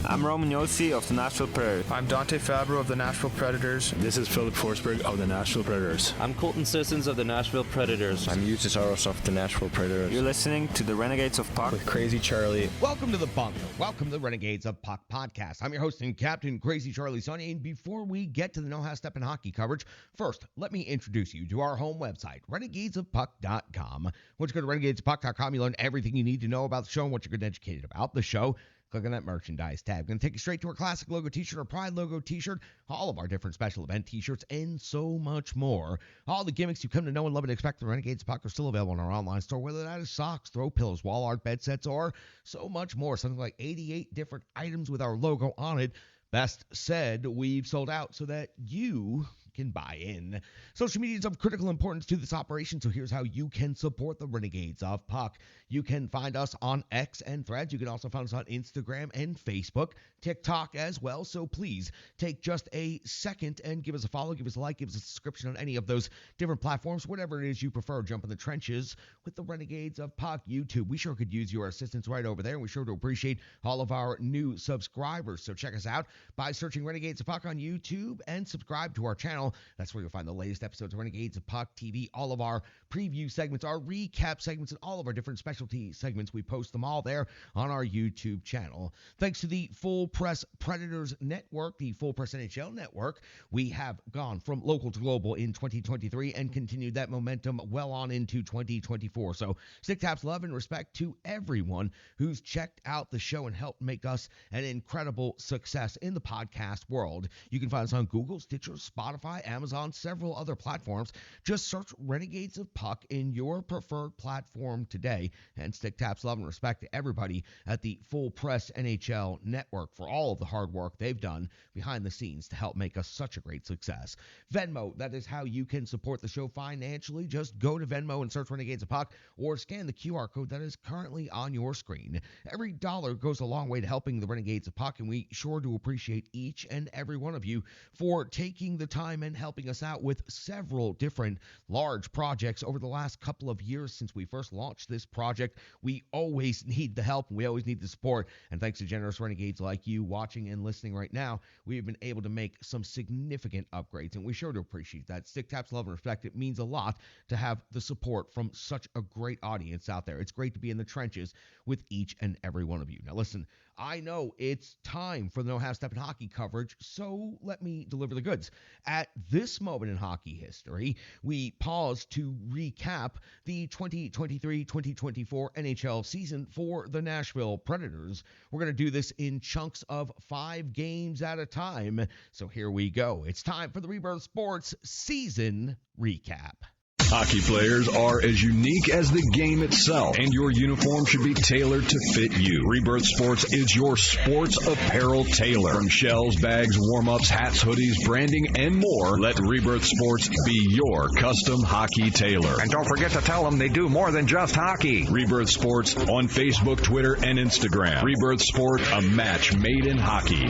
I'm Roman Yossi of the Nashville Predators. I'm Dante Fabro of the Nashville Predators. This is Philip Forsberg of the Nashville Predators. I'm Colton Sissons of the Nashville Predators. I'm Jussi Saros of the Nashville Predators. You're listening to the Renegades of Puck with Crazy Charlie. Welcome to the bunker. Welcome to the Renegades of Puck podcast. I'm your host and captain, Crazy Charlie Sonny. And before we get to the No Half Step in hockey coverage, first, let me introduce you to our home website, renegadesofpuck.com. Once you go to renegadesofpuck.com, you learn everything you need to know about the show and what you're getting educated about the show. Click on that merchandise tab. Going to take you straight to our classic logo t-shirt, our pride logo t-shirt, all of our different special event t-shirts, and so much more. All the gimmicks you come to know and love and expect from Renegades Puck are still available in our online store, whether that is socks, throw pillows, wall art, bed sets, or so much more. Something like 88 different items with our logo on it. Best said, we've sold out so that you can buy in. Social media is of critical importance to this operation, so here's how you can support the Renegades of Puck. You can find us on X and Threads. You can also find us on Instagram and Facebook, TikTok as well. So please take just a second and give us a follow, give us a like, give us a subscription on any of those different platforms, whatever it is you prefer. Jump in the trenches with the Renegades of Puck. YouTube, we sure could use your assistance right over there, and we sure do appreciate all of our new subscribers. So check us out by searching Renegades of Puck on YouTube and subscribe to our channel. That's where you'll find the latest episodes of Renegades of Puck TV, all of our preview segments, our recap segments, and all of our different specialty segments. We post them all there on our YouTube channel. Thanks to the Full Press Predators Network, the Full Press NHL Network, we have gone from local to global in 2023 and continued that momentum well on into 2024. So stick taps, love, and respect to everyone who's checked out the show and helped make us an incredible success in the podcast world. You can find us on Google, Stitcher, Spotify, Amazon, several other platforms. Just search Renegades of Puck in your preferred platform today, and stick taps, love, and respect to everybody at the Full Press NHL Network for all of the hard work they've done behind the scenes to help make us such a great success. Venmo, that is how you can support the show financially. Just go to Venmo and search Renegades of Puck, or scan the QR code that is currently on your screen. Every dollar goes a long way to helping the Renegades of Puck, and we sure do appreciate each and every one of you for taking the time and helping us out with several different large projects over the last couple of years since we first launched this project. We always need the help, and we always need the support, and thanks to generous renegades like you watching and listening right now, we've been able to make some significant upgrades, and we sure do appreciate that. Stick taps, love, and respect. It means a lot to have the support from such a great audience out there. It's great to be in the trenches with each and every one of you. Now listen, I know it's time for the No Half Step in hockey coverage, so let me deliver the goods. At this moment in hockey history, we pause to recap the 2023-2024 NHL season for the Nashville Predators. We're going to do this in chunks of 5 games at a time, so here we go. It's time for the Rebirth Sports season recap. Hockey players are as unique as the game itself, and your uniform should be tailored to fit you. Rebirth Sports is your sports apparel tailor. From shells, bags, warm-ups, hats, hoodies, branding, and more, let Rebirth Sports be your custom hockey tailor. And don't forget to tell them they do more than just hockey. Rebirth Sports on Facebook, Twitter, and Instagram. Rebirth Sport, a match made in hockey.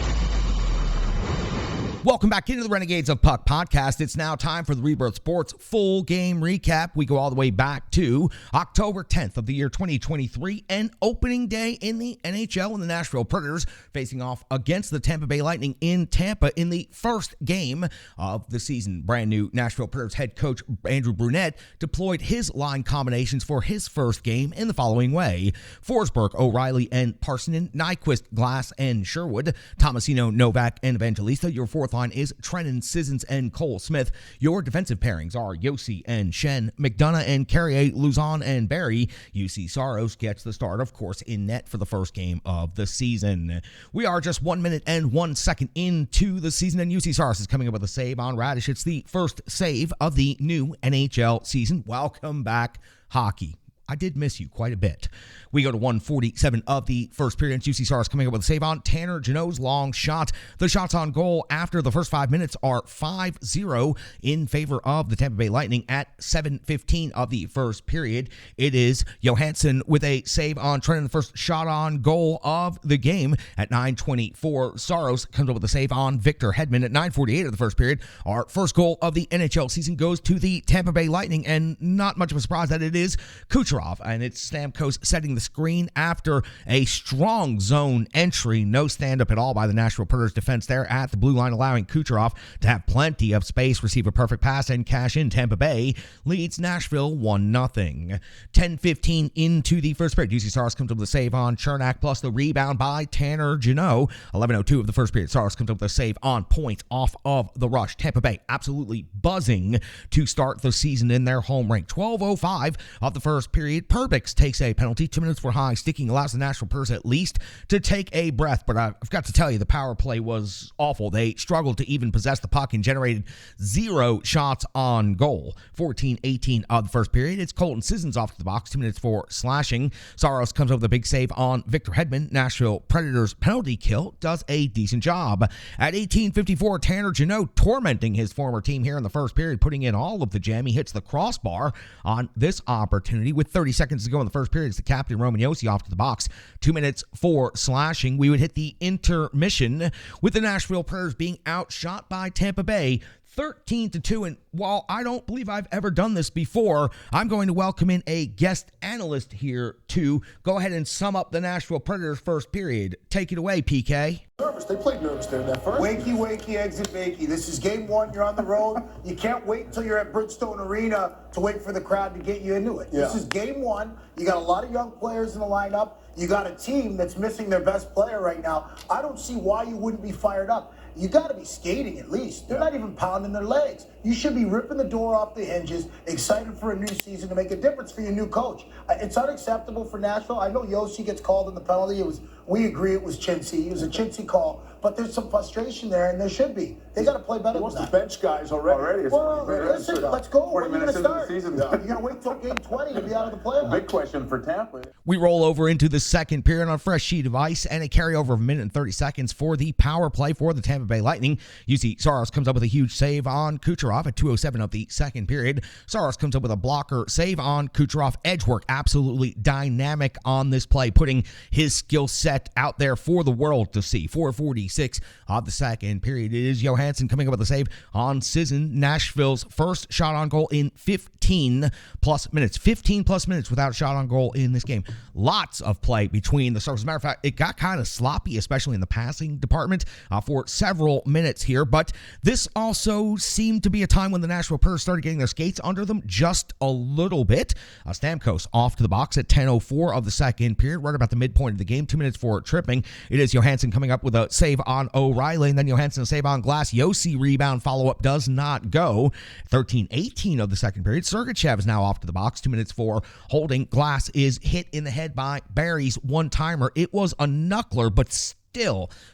Welcome back into the Renegades of Puck podcast. It's now time for the Rebirth Sports full game recap. We go all the way back to October 10th of the year 2023 and opening day in the NHL, and the Nashville Predators facing off against the Tampa Bay Lightning in Tampa in the first game of the season. Brand new Nashville Predators head coach Andrew Brunette deployed his line combinations for his first game in the following way: Forsberg, O'Reilly, and Parsonen, Nyquist, Glass, and Sherwood, Tomasino, Novak, and Evangelista. Your fourth line is Trennan, Sissons, and Cole Smith. Your defensive pairings are Yossi and Shen, McDonough and Carrier, Luzon and Barry. Jussi Saros gets the start, of course, in net for the first game of the season. We are just 1 minute and 1 second into the season, and Jussi Saros is coming up with a save on Radish. It's the first save of the new NHL season. Welcome back, hockey. I did miss you quite a bit. We go to 1:47 of the first period. Jussi Saros coming up with a save on Tanner Jeannot's long shot. The shots on goal after the first 5 minutes are 5-0 in favor of the Tampa Bay Lightning at 7:15 of the first period. It is Johansson with a save on Trennan, the first shot on goal of the game at 9:24. Saros comes up with a save on Victor Hedman at 9:48 of the first period. Our first goal of the NHL season goes to the Tampa Bay Lightning, and not much of a surprise that it is Kucherov Kucherov, and it's Stamkos setting the screen after a strong zone entry. No stand-up at all by the Nashville Predators defense there at the blue line, allowing Kucherov to have plenty of space, receive a perfect pass, and cash in. Tampa Bay leads Nashville 1-0. 10:15 into the first period. UC Saros comes up with a save on Chernak, plus the rebound by Tanner Jeannot. 11:02 of the first period. Saros comes up with a save on point off of the rush. Tampa Bay absolutely buzzing to start the season in their home rink. 12:05 of the first period. Perbix takes a penalty. 2 minutes for high sticking allows the Nashville Predators at least to take a breath, but I've got to tell you, the power play was awful. They struggled to even possess the puck and generated 0 shots on goal. 14:18 of the first period. It's Colton Sissons off to the box. 2 minutes for slashing. Saros comes up with a big save on Victor Hedman. Nashville Predators penalty kill does a decent job. At 18:54, Tanner Jeannot tormenting his former team here in the first period, putting in all of the jam. He hits the crossbar on this opportunity with 30 seconds to go in the first period. It's the captain, Roman Josi, off to the box. 2 minutes for slashing. We would hit the intermission with the Nashville Predators being outshot by Tampa Bay 13-2, and while I don't believe I've ever done this before, I'm going to welcome in a guest analyst here to go ahead and sum up the Nashville Predators first period. Take it away, PK. Nervous. They played nervous there in that first. Wakey, exit vakey. This is game one. You're on the road. You can't wait until you're at Bridgestone Arena to wait for the crowd to get you into it. Yeah. This is game one. You got a lot of young players in the lineup. You got a team that's missing their best player right now. I don't see why you wouldn't be fired up. You got to be skating at least. They're not even pounding their legs. You should be ripping the door off the hinges, excited for a new season to make a difference for your new coach. It's unacceptable for Nashville. I know Josi gets called in the penalty. We agree it was chintzy. It was a chintzy call. But there's some frustration there, and there should be. They got to play better than that. The bench guys already. Well, listen, let's go. When are you going to start? You're going to wait till game 20 to be out of the playoffs. Big question for Tampa. We roll over into the second period on a fresh sheet of ice and a carryover of 1 minute and 30 seconds for the power play for the Tampa Bay Lightning. UC Saros comes up with a huge save on Kucherov at 2:07 of the second period. Saros comes up with a blocker save on Kucherov. Edge work absolutely dynamic on this play, putting his skill set out there for the world to see. 4:46 of the second period. It is Johansson coming up with a save on Sisson. Nashville's first shot on goal in 15 plus minutes. 15 plus minutes without a shot on goal in this game. Lots of play between the stars. As a matter of fact, it got kind of sloppy, especially in the passing department for several minutes here. But this also seemed to be a time when the Nashville Predators started getting their skates under them just a little bit. Stamkos off to the box at 10:04 of the second period, right about the midpoint of the game. 2 minutes for tripping. It is Johansson coming up with a save on O'Reilly, and then Johansson a save on glass. Josi rebound follow-up does not go. 13:18 of the second period. Sergachev is now off to the box. 2 minutes for holding. Glass is hit in the head by Barry's one-timer. It was a knuckler, but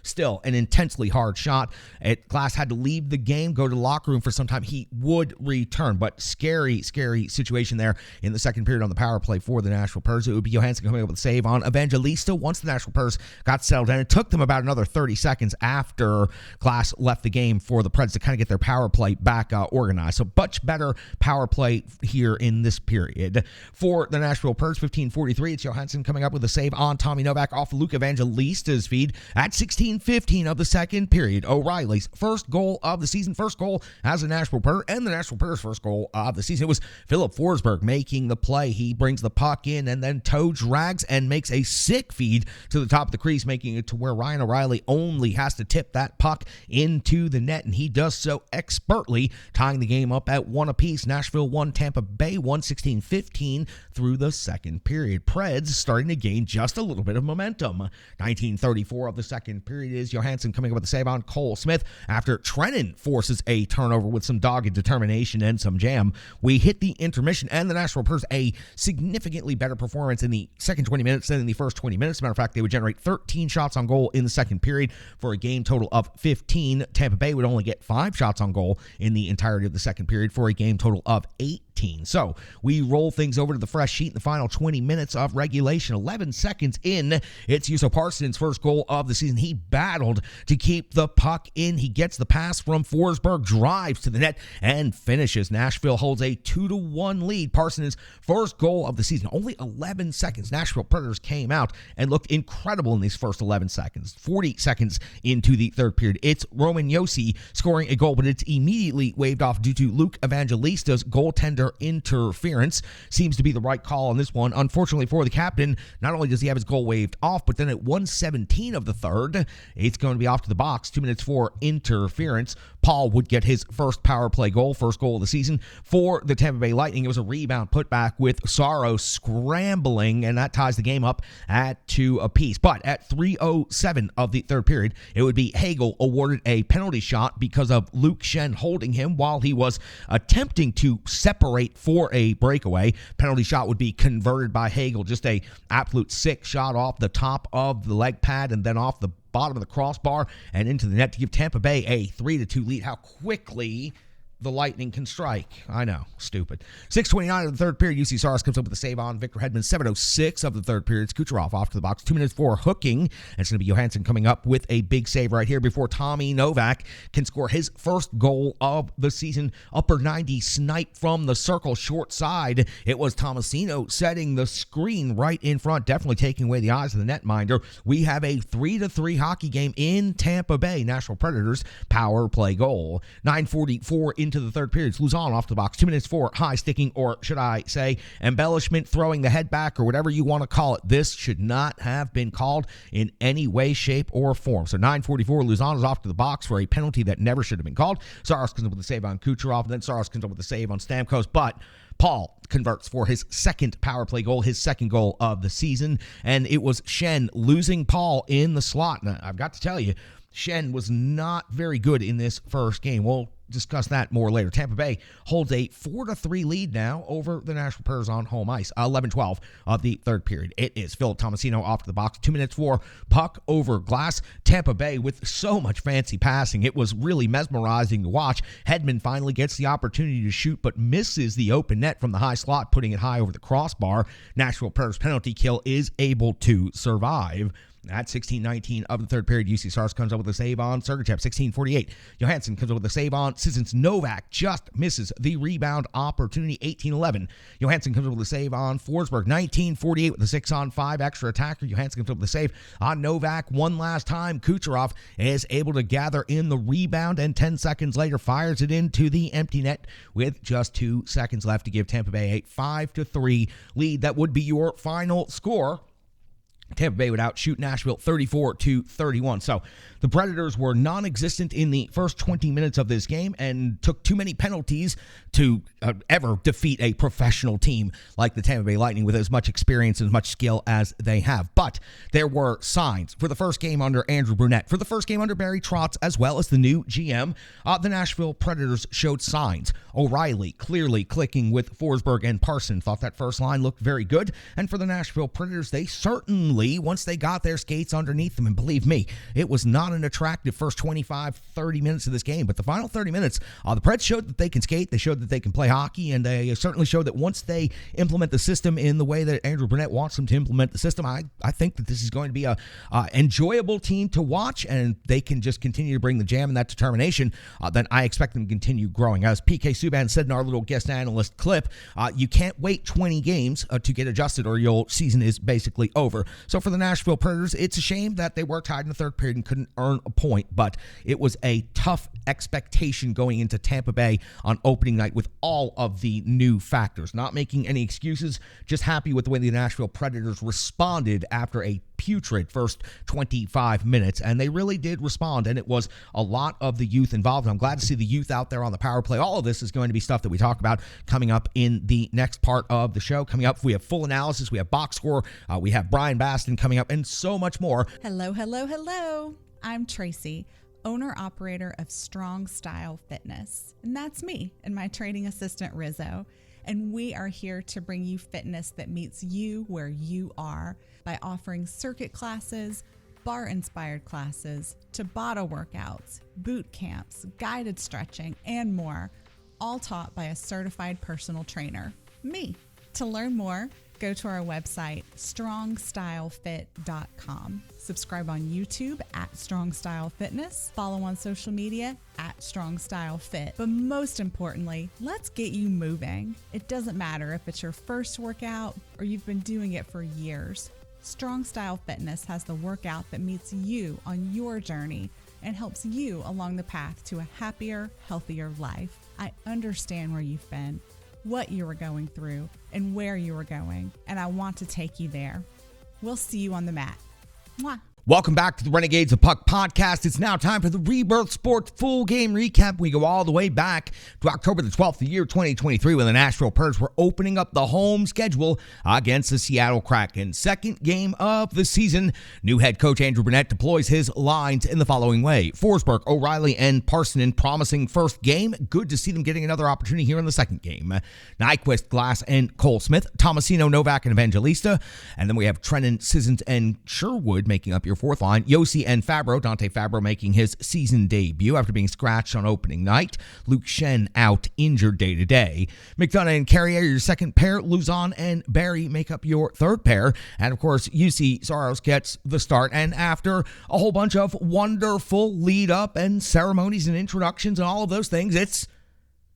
still an intensely hard shot. Glass had to leave the game, go to the locker room for some time. He would return, but scary situation there in the second period on the power play for the Nashville Predators. It would be Johansson coming up with a save on Evangelista. Once the Nashville Predators got settled down, it took them about another 30 seconds after Glass left the game for the Predators to kind of get their power play back organized. So much better power play here in this period. For the Nashville Predators, 15:43, it's Johansson coming up with a save on Tommy Novak off Luke Evangelista's feed. At 16:15 of the second period, O'Reilly's first goal of the season, first goal as a Nashville Predator, and the Nashville Predators' first goal of the season. It was Philip Forsberg making the play. He brings the puck in and then toe drags and makes a sick feed to the top of the crease, making it to where Ryan O'Reilly only has to tip that puck into the net, and he does so expertly, tying the game up at 1 apiece. Nashville 1, Tampa Bay 1, 16:15 through the second period. Preds starting to gain just a little bit of momentum. 19:34 of the second period is Johansson coming up with a save on Cole Smith after Trennan forces a turnover with some dogged determination and some jam. We hit the intermission, and the Nashville Predators a significantly better performance in the second 20 minutes than in the first 20 minutes. As a matter of fact, they would generate 13 shots on goal in the second period for a game total of 15. Tampa Bay would only get 5 shots on goal in the entirety of the second period for a game total of 18. So we roll things over to the fresh sheet in the final 20 minutes of regulation. 11 seconds in, it's Juuso Parsons' first goal of the season. He battled to keep the puck in. He gets the pass from Forsberg, drives to the net, and finishes. Nashville holds a 2-1 lead. Parsons' first goal of the season. Only 11 seconds. Nashville Predators came out and looked incredible in these first 11 seconds. 40 seconds into the third period, it's Roman Josi scoring a goal, but it's immediately waved off due to Luke Evangelista's goaltender under interference. Seems to be the right call on this one. Unfortunately for the captain, not only does he have his goal waved off, but then at 1:17 of the third, it's going to be off to the box. 2 minutes for interference. Paul would get his first power play goal, first goal of the season for the Tampa Bay Lightning. It was a rebound putback with Saros scrambling, and that ties the game up at 2 apiece. But at 3:07 of the third period, it would be Hagel awarded a penalty shot because of Luke Schenn holding him while he was attempting to separate for a breakaway. Penalty shot would be converted by Hagel. Just a absolute sick shot off the top of the leg pad and then off the bottom of the crossbar and into the net to give Tampa Bay a 3-2 lead. How quickly the Lightning can strike. I know, stupid. 6:29 of the third period, UC Saros comes up with a save on Victor Hedman. 7:06 of the third period, it's Kucherov off to the box. 2 minutes for hooking. And it's going to be Johansson coming up with a big save right here before Tommy Novak can score his first goal of the season. Upper 90 snipe from the circle, short side. It was Tomasino setting the screen right in front, definitely taking away the eyes of the netminder. We have a 3-3 hockey game in Tampa Bay. Nashville Predators power play goal. 9:44 into the third period. It's Luzon off the box. 2 minutes for high sticking, or should I say embellishment, throwing the head back, or whatever you want to call it. This should not have been called in any way, shape, or form. So 9:44, Luzon is off to the box for a penalty that never should have been called. Saros comes up with a save on Kucherov, and then Saros comes up with a save on Stamkos, but Paul converts for his second power play goal, his second goal of the season, and it was Schenn losing Paul in the slot. Now, I've got to tell you, Schenn was not very good in this first game. We'll discuss that more later. Tampa Bay holds a 4-3 lead now over the Nashville Predators on home ice. 11:12 of the third period. It is Philip Tomasino off to the box. 2 minutes for puck over glass. Tampa Bay with so much fancy passing. It was really mesmerizing to watch. Hedman finally gets the opportunity to shoot, but misses the open net from the high slot, putting it high over the crossbar. Nashville Predators penalty kill is able to survive. At 16:19 of the third period, UC Saros comes up with a save on Sergachev. 16:48, Johansson comes up with a save on Sissons. Novak just misses the rebound opportunity. 18:11, Johansson comes up with a save on Forsberg. 19:48 with a 6-on-5 extra attacker. Johansson comes up with a save on Novak one last time. Kucherov is able to gather in the rebound, and 10 seconds later fires it into the empty net with just 2 seconds left to give Tampa Bay a 5-3 lead. That would be your final score. Tampa Bay would outshoot Nashville 34-31. So the Predators were non-existent in the first 20 minutes of this game and took too many penalties to ever defeat a professional team like the Tampa Bay Lightning with as much experience and as much skill as they have. But there were signs for the first game under Andrew Brunette, for the first game under Barry Trotz, as well as the new GM. The Nashville Predators showed signs. O'Reilly clearly clicking with Forsberg and Parson. Thought that first line looked very good. And for the Nashville Predators, they certainly, once they got their skates underneath them, and believe me, it was not an attractive first 25-30 minutes of this game, but the final 30 minutes, the Preds showed that they can skate, they showed that they can play hockey, and they certainly showed that once they implement the system in the way that Andrew Brunette wants them to implement the system, I think that this is going to be a enjoyable team to watch, and they can just continue to bring the jam and that determination, then I expect them to continue growing. As PK Subban said in our little guest analyst clip, you can't wait 20 games to get adjusted, or your season is basically over. So for the Nashville Predators, it's a shame that they were tied in the third period and couldn't earn a point, but it was a tough expectation going into Tampa Bay on opening night with all of the new factors. Not making any excuses, just happy with the way the Nashville Predators responded after a putrid first 25 minutes, and they really did respond, and it was a lot of the youth involved. I'm glad to see the youth out there on the power play. All of this is going to be stuff that we talk about coming up in the next part of the show. Coming up, we have full analysis, we have box score, we have Brian Baston coming up, and so much more. Hello, hello, hello. I'm Tracy, owner-operator of Strong Style Fitness, and that's me and my training assistant, Rizzo. And we are here to bring you fitness that meets you where you are by offering circuit classes, bar-inspired classes, Tabata workouts, boot camps, guided stretching, and more, all taught by a certified personal trainer, me. To learn more, go to our website, strongstylefit.com. Subscribe on YouTube at Strong Style Fitness. Follow on social media at Strong Style Fit. But most importantly, let's get you moving. It doesn't matter if it's your first workout or you've been doing it for years. Strong Style Fitness has the workout that meets you on your journey and helps you along the path to a happier, healthier life. I understand where you've been. what you were going through, and where you were going, and I want to take you there. We'll see you on the mat. Mwah. Welcome back to the Renegades of Puck podcast. It's now time for the Rebirth Sports full game recap. We go all the way back to October the 12th, the year 2023, when the Nashville Predators were opening up the home schedule against the Seattle Kraken. Second game of the season. New head coach Andrew Burnett deploys his lines in the following way. Forsberg, O'Reilly, and Parsonen promising first game. Good to see them getting another opportunity here in the second game. Nyquist, Glass, and Cole Smith. Tomasino, Novak, and Evangelista. And then we have Trennan, Sissons, and Sherwood making up your fourth line. Yossi and Fabro. Dante Fabro making his season debut after being scratched on opening night. Luke Shen out injured day to day. McDonough and Carrier your second pair. Luzon and Barry make up your third pair. And of course, UC Saros gets the start. And after a whole bunch of wonderful lead up and ceremonies and introductions and all of those things, it's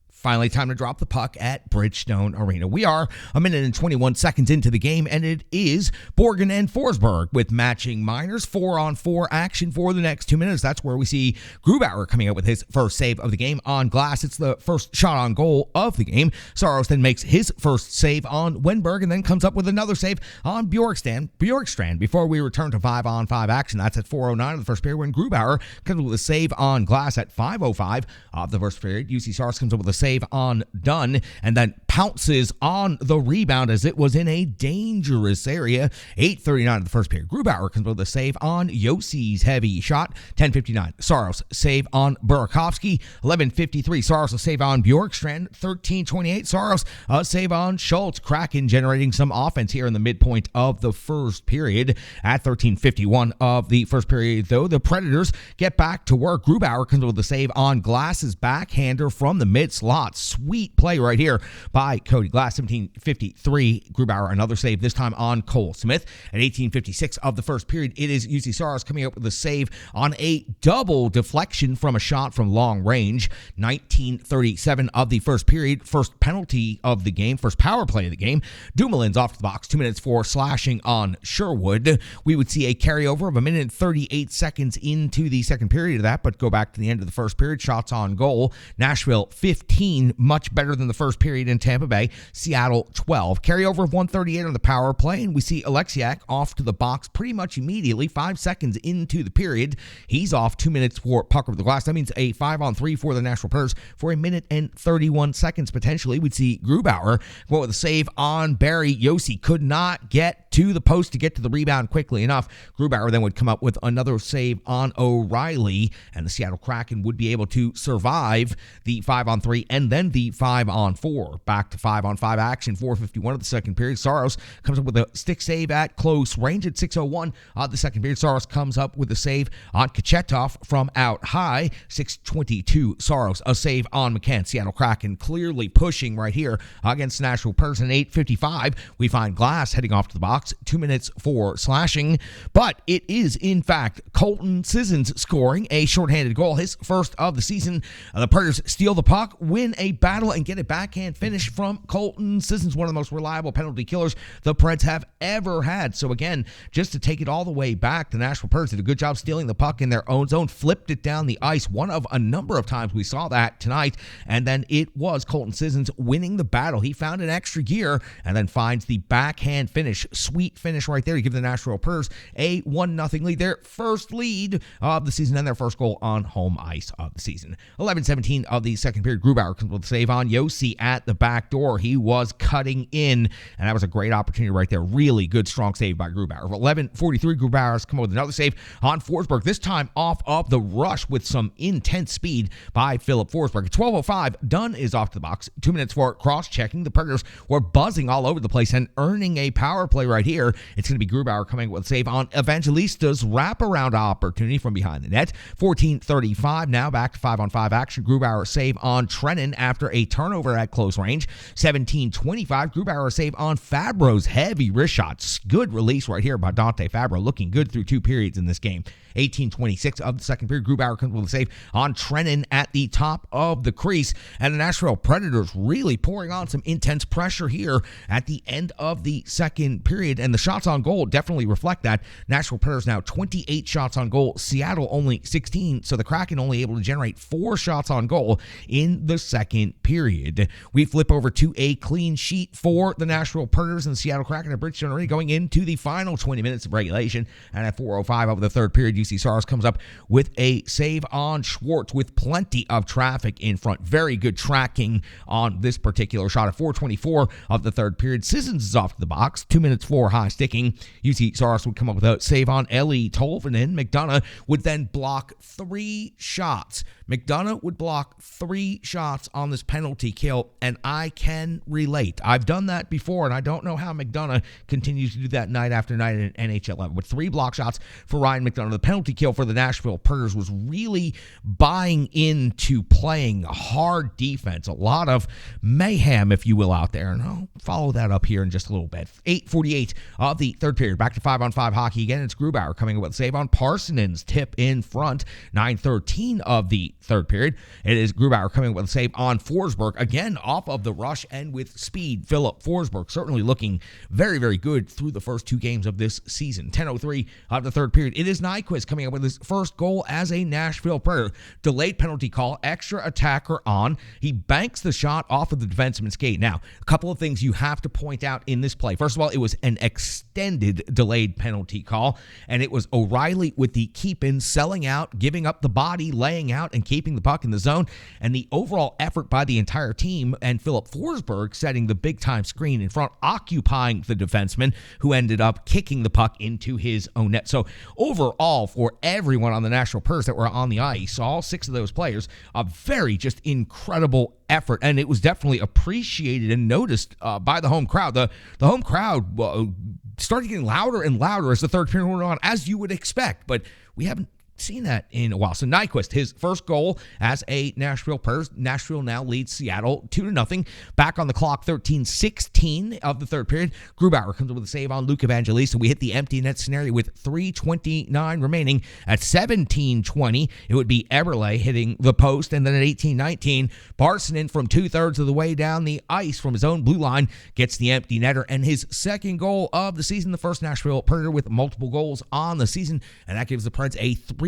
finally time to drop the puck at Bridgestone Arena. We are a minute and 21 seconds into the game, and it is Borgen and Forsberg with matching minors. 4-on-4 action for the next 2 minutes. That's where we see Grubauer coming up with his first save of the game on glass. It's the first shot on goal of the game. Saros then makes his first save on Wenberg and then comes up with another save on Bjorkstrand before we return to 5-on-5 action. That's at 4:09 of the first period when Grubauer comes with a save on glass at 5:05 of the first period. UC Saros comes up with a save on Dunn and then pounces on the rebound as it was in a dangerous area. 8:39 of the first period. Grubauer comes with a save on Yossi's heavy shot. 10:59. Saros save on Burakovsky. 11:53. Saros a save on Bjorkstrand. 13:28. Saros a save on Schultz. Kraken generating some offense here in the midpoint of the first period. At 13:51 of the first period, though, the Predators get back to work. Grubauer comes with a save on Glass's backhander from the mid slot. Sweet play right here by Cody Glass. 17:53. Grubauer another save, this time on Cole Smith. At 18:56 of the first period, it is UC Saros coming up with a save on a double deflection from a shot from long range. 19:37 of the first period. First penalty of the game. First power play of the game. Dumoulin's off the box. 2 minutes for slashing on Sherwood. We would see a carryover of a minute and 38 seconds into the second period of that, but go back to the end of the first period. Shots on goal. Nashville 15. Much better than the first period in Tampa Bay. Seattle 12. Carryover of 138 on the power play, and we see Alexiak off to the box pretty much immediately. 5 seconds into the period, he's off. 2 minutes for puck over the glass. That means a 5-on-3 for the Nashville Predators for a minute and 31 seconds potentially. We'd see Grubauer go with a save on Barry. Yossi could not get to the post to get to the rebound quickly enough. Grubauer then would come up with another save on O'Reilly, and the Seattle Kraken would be able to survive the 5-on-3 and then the 5-on-4. Back to 5-on-5 action. 4:51 of the second period. Saros comes up with a stick save at close range at 6:01 of the second period. Saros comes up with a save on Kachetov from out high. 6:22. Saros a save on McCann. Seattle Kraken clearly pushing right here against Nashville Predators. 8:55. We find Glass heading off to the box. 2 minutes for slashing, but it is in fact Colton Sissons scoring a shorthanded goal, his first of the season. The Predators steal the puck, win a battle, and get a backhand finish from Colton Sissons, one of the most reliable penalty killers the Preds have ever had. So again, just to take it all the way back, the Nashville Predators did a good job stealing the puck in their own zone, flipped it down the ice, one of a number of times we saw that tonight, and then it was Colton Sissons winning the battle. He found an extra gear and then finds the backhand finish. Sweet finish right there to give the Nashville Predators a 1-0 lead, their first lead of the season and their first goal on home ice of the season. 11:17 of the second period. Grubauer comes with a save on Yossi at the back door. He was cutting in, and that was a great opportunity right there. Really good, strong save by Grubauer. 11:43, Grubauer's come up with another save on Forsberg, this time off of the rush with some intense speed by Philip Forsberg. At 12:05, Dunn is off to the box. 2 minutes for cross-checking. The Predators were buzzing all over the place and earning a power play right here. It's going to be Grubauer coming with a save on Evangelista's wraparound opportunity from behind the net. 14:35, now back to 5-on-5 action. Grubauer save on Trennan after a turnover at close range. 17:25, Grubauer save on Fabro's heavy wrist shots. Good release right here by Dante Fabro, looking good through 2 periods in this game. 18:26 of the second period, Grubauer comes with a save on Trennan at the top of the crease, and the Nashville Predators really pouring on some intense pressure here at the end of the second period. period, and the shots on goal definitely reflect that. Nashville Predators now 28 shots on goal, Seattle only 16, so the Kraken only able to generate 4 shots on goal in the second period. We flip over to a clean sheet for the Nashville Predators and the Seattle Kraken at Bridgestone Arena going into the final 20 minutes of regulation, and at 4:05 of the third period, UC Saros comes up with a save on Schwartz with plenty of traffic in front. Very good tracking on this particular shot. At 4:24 of the third period, Sissons is off to the box. 2 minutes for high sticking. UC Saros would come up with a save on Ellie Tolvanen. McDonough would then block 3 shots. McDonough would block 3 shots on this penalty kill, and I can relate. I've done that before, and I don't know how McDonough continues to do that night after night in NHL level. With 3 block shots for Ryan McDonough, the penalty kill for the Nashville Predators was really buying into playing hard defense. A lot of mayhem, if you will, out there, and I'll follow that up here in just a little bit. 8:48 of the third period. Back to 5-on-5 hockey again. It's Grubauer coming up with a save on Parsonen's tip in front. 9:13 of the third period. It is Grubauer coming with a save on Forsberg, again off of the rush and with speed. Philip Forsberg certainly looking very, very good through the first 2 games of this season. 10:03 of the third period. It is Nyquist coming up with his first goal as a Nashville Predator. Delayed penalty call, extra attacker on. He banks the shot off of the defenseman's skate. Now, a couple of things you have to point out in this play. First of all, it was an extended delayed penalty call, and it was O'Reilly with the keep-in, selling out, giving up the body, laying out, and keeping the puck in the zone, and the overall effort by the entire team, and Philip Forsberg setting the big-time screen in front, occupying the defenseman, who ended up kicking the puck into his own net. So overall, for everyone on the Nashville Predators that were on the ice, all 6 of those players, a very just incredible effort, and it was definitely appreciated and noticed by the home crowd. The home crowd started getting louder and louder as the third period went on, as you would expect, but we haven't seen that in a while. So Nyquist, his first goal as a Nashville Predators. Nashville now leads Seattle 2-0. Back on the clock, 13:16 of the third period. Grubauer comes up with a save on Luke Evangelista. We hit the empty net scenario with 3:29 remaining. At 17:20, it would be Eberle hitting the post, and then at 18:19, Parsonen from 2/3 of the way down the ice from his own blue line gets the empty netter, and his second goal of the season, the first Nashville Predator with multiple goals on the season, and that gives the Preds a 3-0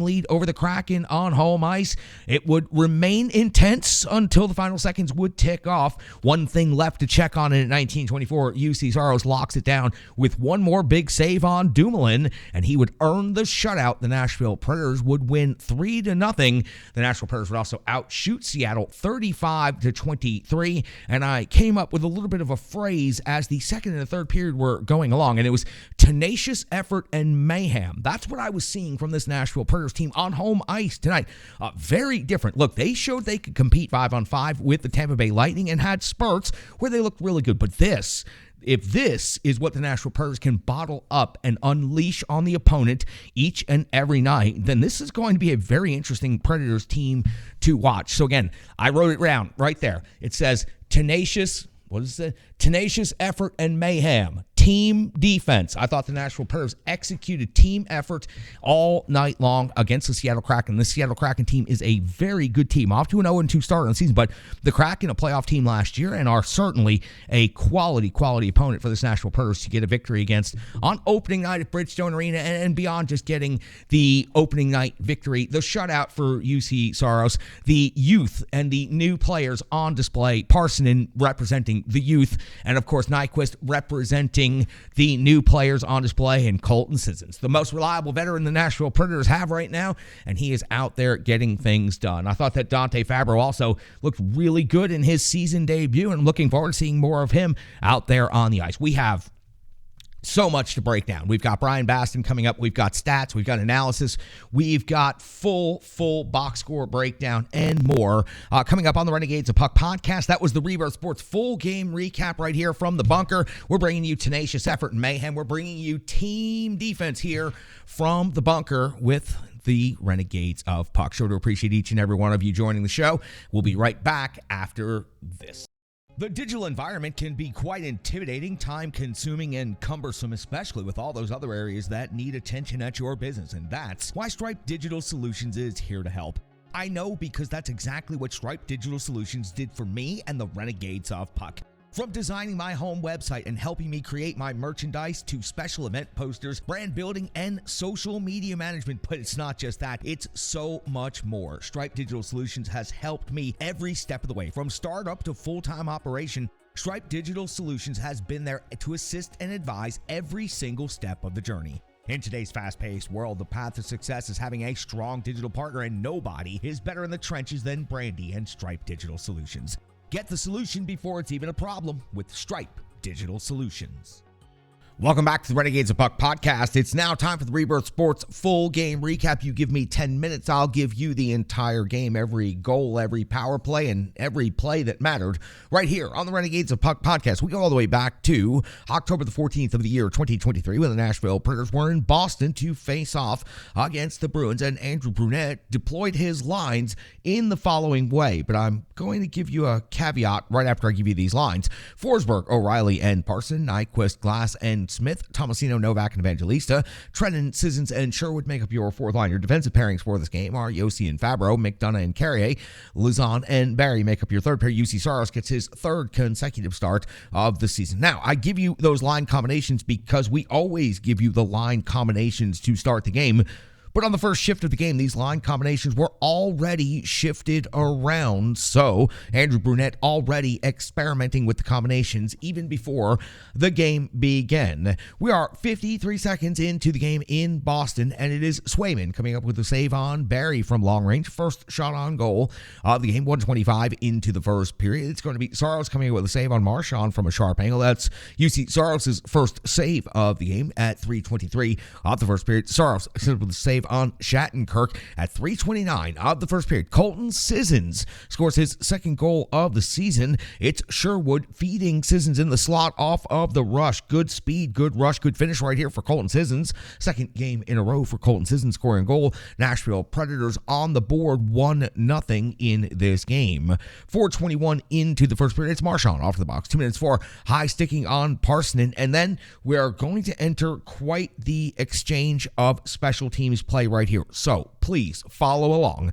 lead over the Kraken on home ice. It would remain intense until the final seconds would tick off. One thing left to check on in 1924. UC Saros locks it down with one more big save on Dumoulin, and he would earn the shutout. The Nashville Predators would win 3-0. The Nashville Predators would also outshoot Seattle 35-23, and I came up with a little bit of a phrase as the second and the third period were going along, and it was tenacious effort and mayhem. That's what I was seeing from this Nashville Predators team on home ice tonight. Very different. Look, they showed they could compete 5-on-5 with the Tampa Bay Lightning and had spurts where they looked really good. But if this is what the Nashville Predators can bottle up and unleash on the opponent each and every night, then this is going to be a very interesting Predators team to watch. So again, I wrote it down right there. It says tenacious effort and mayhem. Team defense. I thought the Nashville Predators executed team effort all night long against the Seattle Kraken. The Seattle Kraken team is a very good team. Off to an 0-2 start on the season, but the Kraken, a playoff team last year, and are certainly a quality opponent for this Nashville Predators to get a victory against on opening night at Bridgestone Arena, and beyond just getting the opening night victory, the shutout for UC Saros, the youth and the new players on display. Parsonen representing the youth, and of course Nyquist representing the new players on display, and Colton Sissons, the most reliable veteran the Nashville Predators have right now, and he is out there getting things done. I thought that Dante Fabro also looked really good in his season debut, and I'm looking forward to seeing more of him out there on the ice. We have so much to break down. We've got Brian Baston coming up. We've got stats. We've got analysis. We've got full box score breakdown and more coming up on the Renegades of Puck podcast. That was the Rebirth Sports full game recap right here from the bunker. We're bringing you tenacious effort and mayhem. We're bringing you team defense here from the bunker with the Renegades of Puck. Sure to appreciate each and every one of you joining the show. We'll be right back after this. The digital environment can be quite intimidating, time-consuming, and cumbersome, especially with all those other areas that need attention at your business, and that's why Stripe Digital Solutions is here to help. I know, because that's exactly what Stripe Digital Solutions did for me and the Renegades of Puck. From designing my home website and helping me create my merchandise to special event posters, brand building, and social media management. But it's not just that, it's so much more. Stripe Digital Solutions has helped me every step of the way. From startup to full-time operation, Stripe Digital Solutions has been there to assist and advise every single step of the journey. In today's fast-paced world, the path to success is having a strong digital partner, and nobody is better in the trenches than Brandy and Stripe Digital Solutions. Get the solution before it's even a problem with Stripe Digital Solutions. Welcome back to the Renegades of Puck podcast. It's now time for the Rebirth Sports full game recap. You give me 10 minutes, I'll give you the entire game, every goal, every power play, and every play that mattered right here on the Renegades of Puck podcast. We go all the way back to October the 14th of the year 2023 when the Nashville Predators were in Boston to face off against the Bruins, and Andrew Brunette deployed his lines in the following way. But I'm going to give you a caveat right after I give you these lines. Forsberg, O'Reilly, and Parson, Nyquist, Glass, and Smith, Tomasino, Novak, and Evangelista, Trennan, Sissons, and Sherwood make up your fourth line. Your defensive pairings for this game are Yossi and Fabro, McDonough and Carrier, Luzon and Barry make up your third pair. UC Saros gets his third consecutive start of the season. Now, I give you those line combinations because we always give you the line combinations to start the game. But on the first shift of the game, these line combinations were already shifted around. So Andrew Brunette already experimenting with the combinations even before the game began. We are 53 seconds into the game in Boston, and it is Swayman coming up with a save on Barry from long range. First shot on goal of the game, 125 into the first period. It's going to be Saros coming up with a save on Marchand from a sharp angle. That's UC Saros' first save of the game at 3:23 of the first period. Saros with a save on Shattenkirk at 3:29 of the first period. Colton Sissons scores his second goal of the season. It's Sherwood feeding Sissons in the slot off of the rush. Good speed, good rush, good finish right here for Colton Sissons. Second game in a row for Colton Sissons scoring goal. Nashville Predators on the board 1-0 in this game. 4:21 into the first period. It's Marchand off the box. 2 minutes for high sticking on Parsonen. And then we are going to enter quite the exchange of special teams play right here. So please follow along.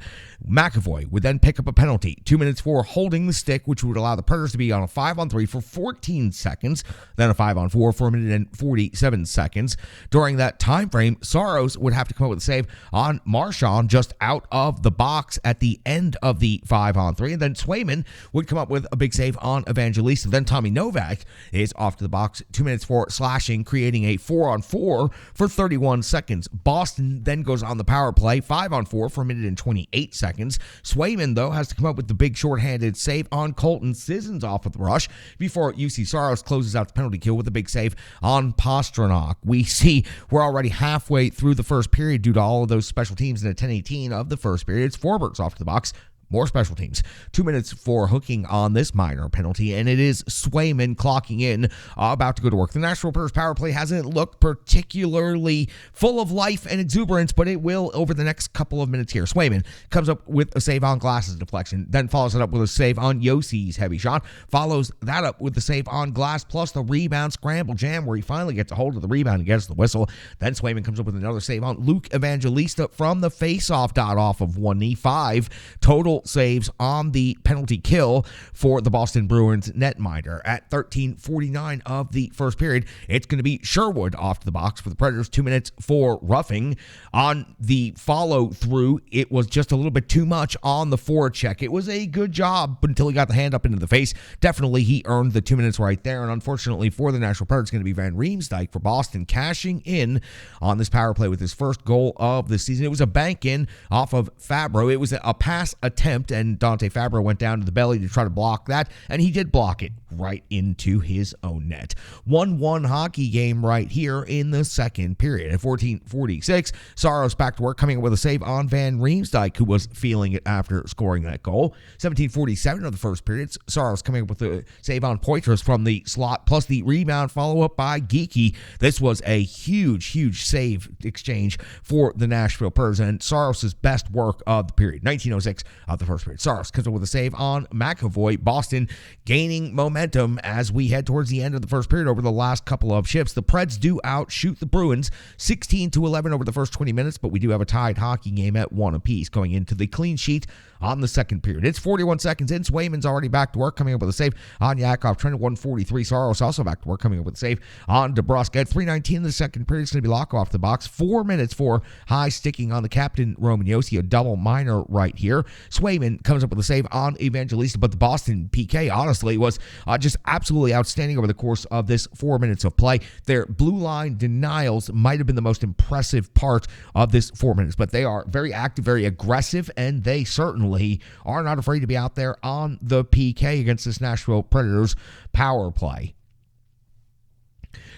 McAvoy would then pick up a penalty. 2 minutes for holding the stick, which would allow the Predators to be on a 5-on-3 for 14 seconds, then a 5-on-4 for a minute and 47 seconds. During that time frame, Saros would have to come up with a save on Marchand just out of the box at the end of the 5-on-3, and then Swayman would come up with a big save on Evangelista. Then Tommy Novak is off to the box. 2 minutes for slashing, creating a 4-on-4 for 31 seconds. Boston then goes on the power play, 5-on-4 for a minute and 28 seconds. Swayman, though, has to come up with the big shorthanded save on Colton Sissons off of the rush before UC Saros closes out the penalty kill with a big save on Pastrnak. We see we're already halfway through the first period due to all of those special teams in the 10:18 of the first period. It's Forberg's off to the box. More special teams. 2 minutes for hooking on this minor penalty, and it is Swayman clocking in, about to go to work. The Nashville Predators power play hasn't looked particularly full of life and exuberance, but it will over the next couple of minutes here. Swayman comes up with a save on Glass's deflection, then follows it up with a save on Yossi's heavy shot, follows that up with the save on Glass, plus the rebound scramble jam where he finally gets a hold of the rebound and gets the whistle. Then Swayman comes up with another save on Luke Evangelista from the face-off dot off of one knee. 5 total saves on the penalty kill for the Boston Bruins netminder. At 13:49 of the first period, it's going to be Sherwood off to the box for the Predators. 2 minutes for roughing. On the follow-through, it was just a little bit too much on the forecheck. It was a good job until he got the hand up into the face. Definitely he earned the 2 minutes right there, and unfortunately for the Nashville Predators, it's going to be Van Riemsdyk for Boston cashing in on this power play with his first goal of the season. It was a bank in off of Fabro. It was a pass attempt, and Dante Fabro went down to the belly to try to block that, and he did block it right into his own net. 1-1 hockey game right here in the second period. At 14:46, Saros back to work, coming up with a save on Van Riemsdyk, who was feeling it after scoring that goal. 17:47 of the first period, Saros coming up with a save on Poitras from the slot, plus the rebound follow-up by Geeky. This was a huge save exchange for the Nashville Predators, and Saros' best work of the period. 19:06 of the first period. Saros comes up with a save on McAvoy. Boston gaining momentum as we head towards the end of the first period over the last couple of shifts. The Preds do outshoot the Bruins 16-11 over the first 20 minutes, but we do have a tied hockey game at 1 apiece going into the clean sheet on the second period. It's 41 seconds in. Swayman's already back to work, coming up with a save on Yakov. Trent at 143. Saros also back to work, coming up with a save on DeBrusk. At 3:19 in the second period, it's going to be Locke off the box. 4 minutes for high sticking on the captain, Roman Josi, a double minor right here. Swayman comes up with a save on Evangelista, but the Boston PK, honestly, was just absolutely outstanding over the course of this 4 minutes of play. Their blue line denials might have been the most impressive part of this 4 minutes, but they are very active, very aggressive, and they certainly are not afraid to be out there on the PK against this Nashville Predators power play.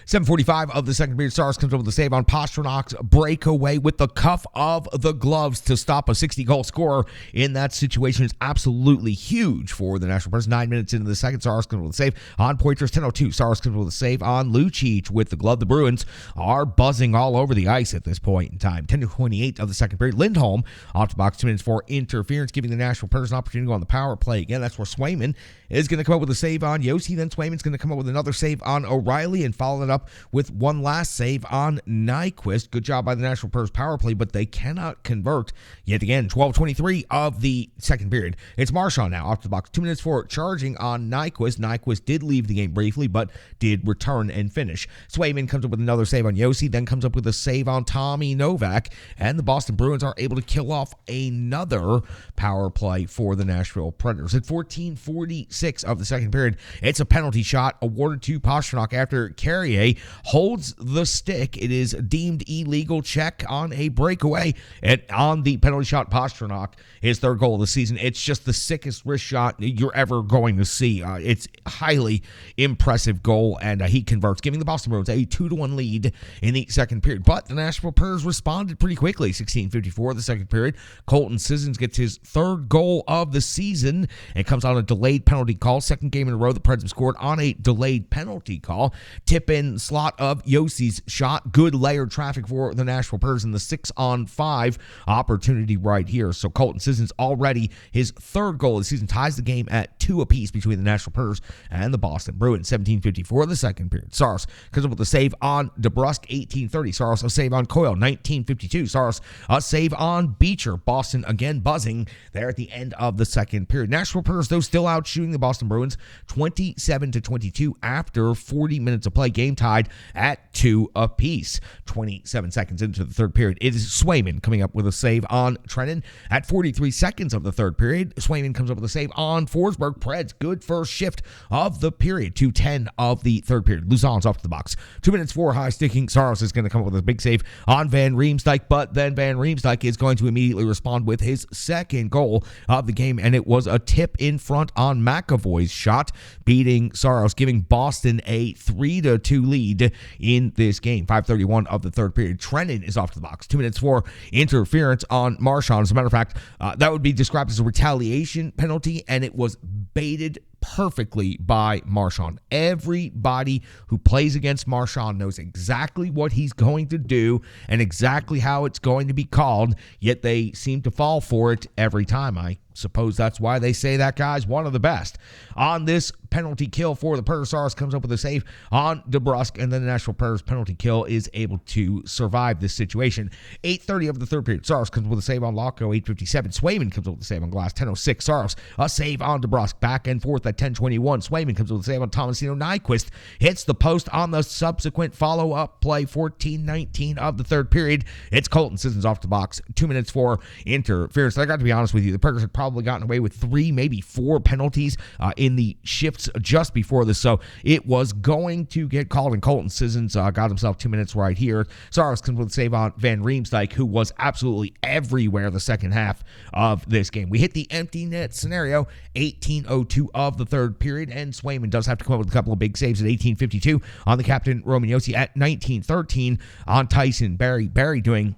7:45 of the second period. Saros comes up with a save on Pasternak's breakaway with the cuff of the gloves to stop a 60-goal scorer in that situation. Is absolutely huge for the Nashville Predators. 9 minutes into the second, Saros comes up with a save on Poitras. 10:02. Saros comes up with a save on Lucic with the glove. The Bruins are buzzing all over the ice at this point in time. 10:28 of the second period. Lindholm off the box, 2 minutes for interference, giving the Nashville Predators an opportunity to go on the power play again. That's where Swayman is going to come up with a save on Josi. Then Swayman's going to come up with another save on O'Reilly and follow it up with one last save on Nyquist. Good job by the Nashville Predators power play, but they cannot convert yet again. 12:23 of the second period. It's Marchand now off the box. 2 minutes for charging on Nyquist. Nyquist did leave the game briefly, but did return and finish. Swayman comes up with another save on Josi, then comes up with a save on Tommy Novak, and the Boston Bruins are able to kill off another power play for the Nashville Predators. At 14:46 of the second period, it's a penalty shot awarded to Pastrnak after Carrier holds the stick. It is deemed illegal. Check on a breakaway. And on the penalty shot, Pastrnak, his third goal of the season. It's just the sickest wrist shot you're ever going to see. It's highly impressive goal, and he converts, giving the Boston Bruins a 2-1 lead in the second period. But the Nashville Predators responded pretty quickly. 16:54 of the second period. Colton Sissons gets his third goal of the season and comes on a delayed penalty call. Second game in a row the Preds have scored on a delayed penalty call. Tip-in slot of Yosi's shot. Good layered traffic for the Nashville Predators in the 6-on-5 opportunity right here. So Colton Sissons already his third goal of the season, ties the game at 2 apiece between the Nashville Predators and the Boston Bruins. 17:54 of the second period. Saros comes up with a save on DeBrusk. 18:30. Saros a save on Coyle. 19:52. Saros a save on Beecher. Boston again buzzing there at the end of the second period. Nashville Predators, though, still out shooting the Boston Bruins 27-22 after 40 minutes of play. Game tied at 2 apiece. 27 seconds into the third period. It is Swayman coming up with a save on Trennan. At 43 seconds of the third period, Swayman comes up with a save on Forsberg. Preds, good first shift of the period. 2:10 of the third period. Luzon's off to the box. 2 minutes for high sticking. Saros is going to come up with a big save on Van Riemsdyk, but then Van Riemsdyk is going to immediately respond with his second goal of the game, and it was a tip in front on McAvoy's shot, beating Saros, giving Boston a 3-2 lead in this game. 5:31 of the third period. Trennan is off to the box. 2 minutes for interference on Marchand. As a matter of fact, that would be described as a retaliation penalty, and it was baited perfectly by Marchand. Everybody who plays against Marchand knows exactly what he's going to do and exactly how it's going to be called, yet they seem to fall for it every time. I suppose that's why they say that guy's one of the best. On this penalty kill for the Predators, Saros comes up with a save on DeBrusk, and then the Nashville Predators penalty kill is able to survive this situation. 8:30 of the third period. Saros comes with a save on Locko. 8:57. Swayman comes up with a save on Glass. 10:06. Saros a save on DeBrusk. Back and forth at 10:21. Swayman comes with a save on Tomasino. Nyquist hits the post on the subsequent follow-up play. 14:19 of the third period. It's Colton Sissons off the box. 2 minutes for interference. I got to be honest with you, the Predators had probably gotten away with 3, maybe 4 penalties in the shifts just before this, so it was going to get called, and Colton Sissons got himself 2 minutes right here. Saros comes with a save on Van Riemsdyk, who was absolutely everywhere the second half of this game. We hit the empty net scenario. 18:02 of the third period, and Swayman does have to come up with a couple of big saves at 18:52 on the captain Roman Josi. At 19:13 on Tyson Barrie. Barrie doing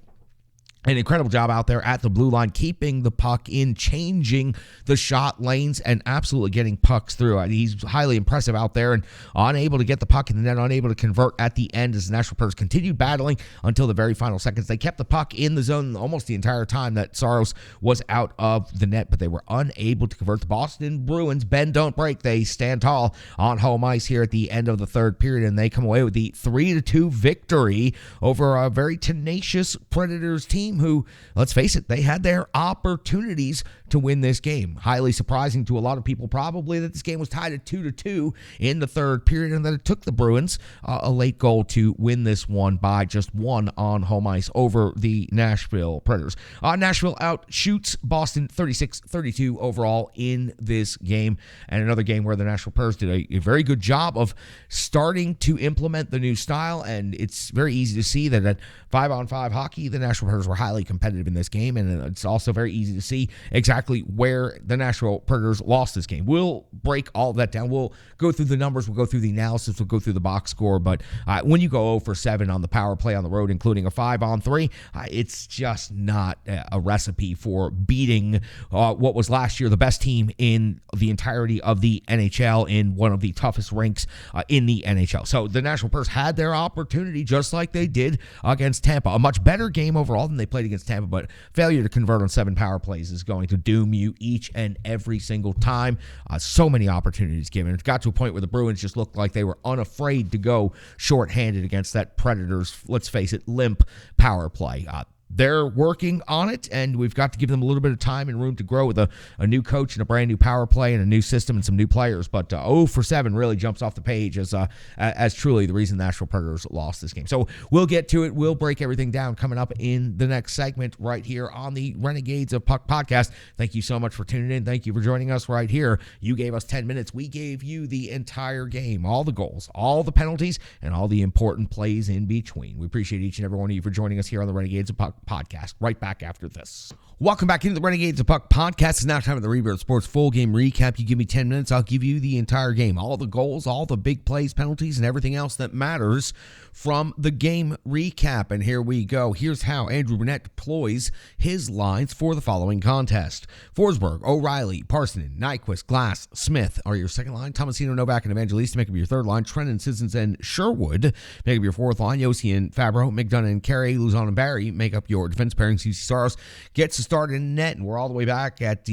An incredible job out there at the blue line, keeping the puck in, changing the shot lanes, and absolutely getting pucks through. He's highly impressive out there and unable to get the puck in the net, unable to convert at the end as the Nashville Predators continued battling until the very final seconds. They kept the puck in the zone almost the entire time that Saros was out of the net, but they were unable to convert. The Boston Bruins, bend don't break. They stand tall on home ice here at the end of the third period, and they come away with the 3-2 victory over a very tenacious Predators team who, let's face it, they had their opportunities to win this game. Highly surprising to a lot of people probably that this game was tied at 2-2 in the third period, and that it took the Bruins a late goal to win this one by just one on home ice over the Nashville Predators. Nashville outshoots Boston 36-32 overall in this game, and another game where the Nashville Predators did a very good job of starting to implement the new style, and it's very easy to see that at 5-on-5 hockey, the Nashville Predators were highly competitive in this game, and it's also very easy to see exactly where the Nashville Predators lost this game. We'll break all of that down. We'll go through the numbers. We'll go through the analysis. We'll go through the box score, but when you go 0-for-7 on the power play on the road, including a 5-on-3, it's just not a recipe for beating what was last year the best team in the entirety of the NHL in one of the toughest rinks in the NHL. So the Nashville Predators had their opportunity just like they did against Tampa. A much better game overall than they played against Tampa, but failure to convert on 7 power plays is going to doom you each and every single time. So many opportunities given. It got to a point where the Bruins just looked like they were unafraid to go shorthanded against that Predators, let's face it, limp power play. They're working on it, and we've got to give them a little bit of time and room to grow with a new coach and a brand new power play and a new system and some new players. But 0-for-7 really jumps off the page as truly the reason the Nashville Predators lost this game. So we'll get to it. We'll break everything down coming up in the next segment right here on the Renegades of Puck podcast. Thank you so much for tuning in. Thank you for joining us right here. You gave us 10 minutes. We gave you the entire game, all the goals, all the penalties, and all the important plays in between. We appreciate each and every one of you for joining us here on the Renegades of Puck podcast. Right back after this. Welcome back into the Renegades of Puck podcast. It's now time for the Rebirth Sports full game recap. You give me 10 minutes, I'll give you the entire game. All the goals, all the big plays, penalties, and everything else that matters from the game recap. And here we go. Here's how Andrew Burnett deploys his lines for the following contest. Forsberg, O'Reilly, Parsonen, Nyquist, Glass, Smith are your second line. Tomasino, Novak, and Evangelista make up your third line. Trennan, Sissons, and Sherwood make up your fourth line. Yossi and Fabro, McDonough and Carey, Luzon and Barry make up your defense pairings. UC Saros gets to start in net, and we're all the way back at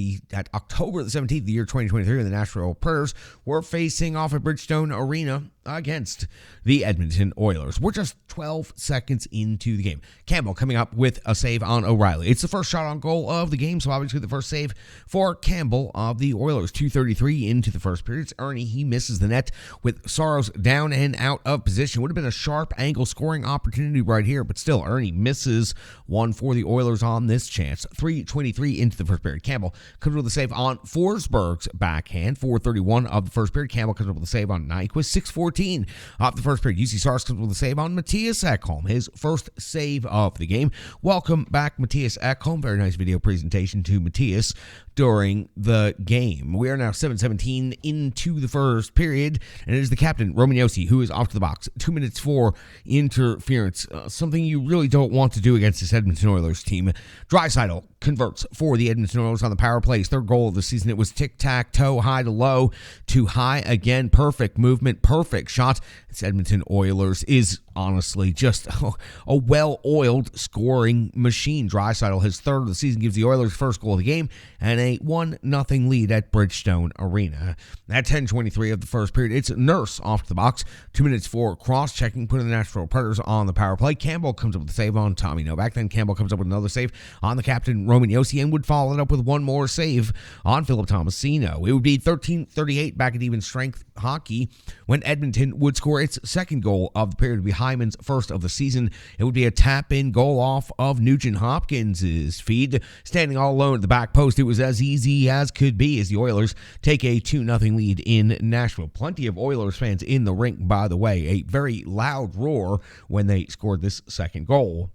October the 17th, the year 2023, when the Nashville Predators were facing off at Bridgestone Arena against the Edmonton Oilers. We're just 12 seconds into the game. Campbell coming up with a save on O'Reilly. It's the first shot on goal of the game, so obviously the first save for Campbell of the Oilers. 2:33 into the first period. It's Ernie. He misses the net with Saros down and out of position. Would have been a sharp angle scoring opportunity right here, but still Ernie misses one for the Oilers on this chance. 3:23 into the first period. Campbell comes with a save on Forsberg's backhand. 4:31 of the first period. Campbell comes up with a save on Nyquist. 6:14 off the first period. UC Saros comes with a save on Matthias Ekholm, his first save of the game. Welcome back, Matthias Ekholm. Very nice video presentation to Matthias during the game. We are now 7:17 into the first period, and it is the captain, Roman Josi, who is off to the box. 2 minutes for interference, something you really don't want to do against this Edmonton Oilers team. Draisaitl converts for the Edmonton Oilers on the power play. His third goal of the season. It was tic-tac-toe, high to low to high again. Perfect movement, perfect shot. This Edmonton Oilers is honestly just a well-oiled scoring machine. Draisaitl, his third of the season, gives the Oilers first goal of the game and a 1-0 lead at Bridgestone Arena. At 10:23 of the first period, it's Nurse off to the box. 2 minutes for cross-checking, putting the Nashville Predators on the power play. Campbell comes up with a save on Tommy Novak. Then Campbell comes up with another save on the captain, Roman Josi, and would follow it up with one more save on Philip Tomasino. It would be 13:38 back at even strength hockey when Edmonton would score its second goal of the period. It would be Hyman's first of the season. It would be a tap-in goal off of Nugent Hopkins' feed. Standing all alone at the back post, it was as easy as could be as the Oilers take a 2-0 lead in Nashville. Plenty of Oilers fans in the rink, by the way. A very loud roar when they scored this second goal.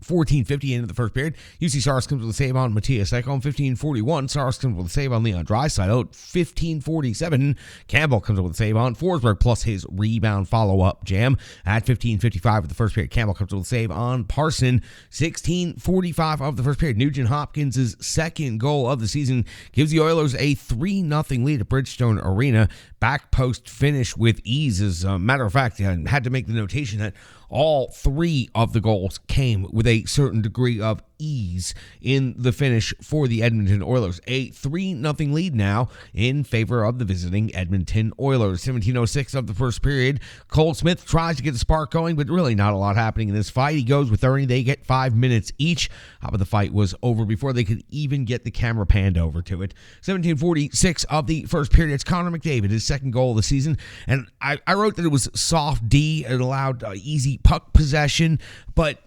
14:50 into the first period. UC Saros comes with a save on Matias Ekholm. 15:41. Saros comes with a save on Leon Draisaitl. 15:47. Campbell comes up with a save on Forsberg plus his rebound follow-up jam. At 15:55 of the first period, Campbell comes with a save on Parson. 16:45 of the first period. Nugent Hopkins' second goal of the season gives the Oilers a 3-0 lead at Bridgestone Arena. Back post finish with ease. As a matter of fact, I had to make the notation that all three of the goals came with a certain degree of ease in the finish for the Edmonton Oilers. A 3-0 lead now in favor of the visiting Edmonton Oilers. 17:06 of the first period. Cole Smith tries to get the spark going, but really not a lot happening in this fight. He goes with Ernie. They get 5 minutes each. But the fight was over before they could even get the camera panned over to it. 17:46 of the first period. It's Connor McDavid, his second goal of the season. And I wrote that it was soft D. It allowed easy puck possession, but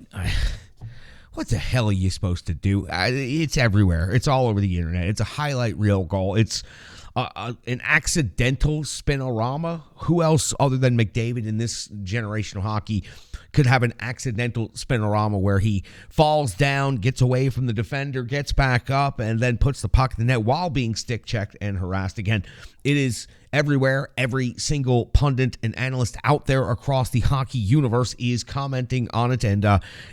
what the hell are you supposed to do? It's everywhere. It's all over the internet. It's a highlight reel goal. It's an accidental spinorama. Who else other than McDavid in this generation of hockey could have an accidental spinorama where he falls down, gets away from the defender, gets back up, and then puts the puck in the net while being stick checked and harassed again? It is everywhere. Every single pundit and analyst out there across the hockey universe is commenting on it, and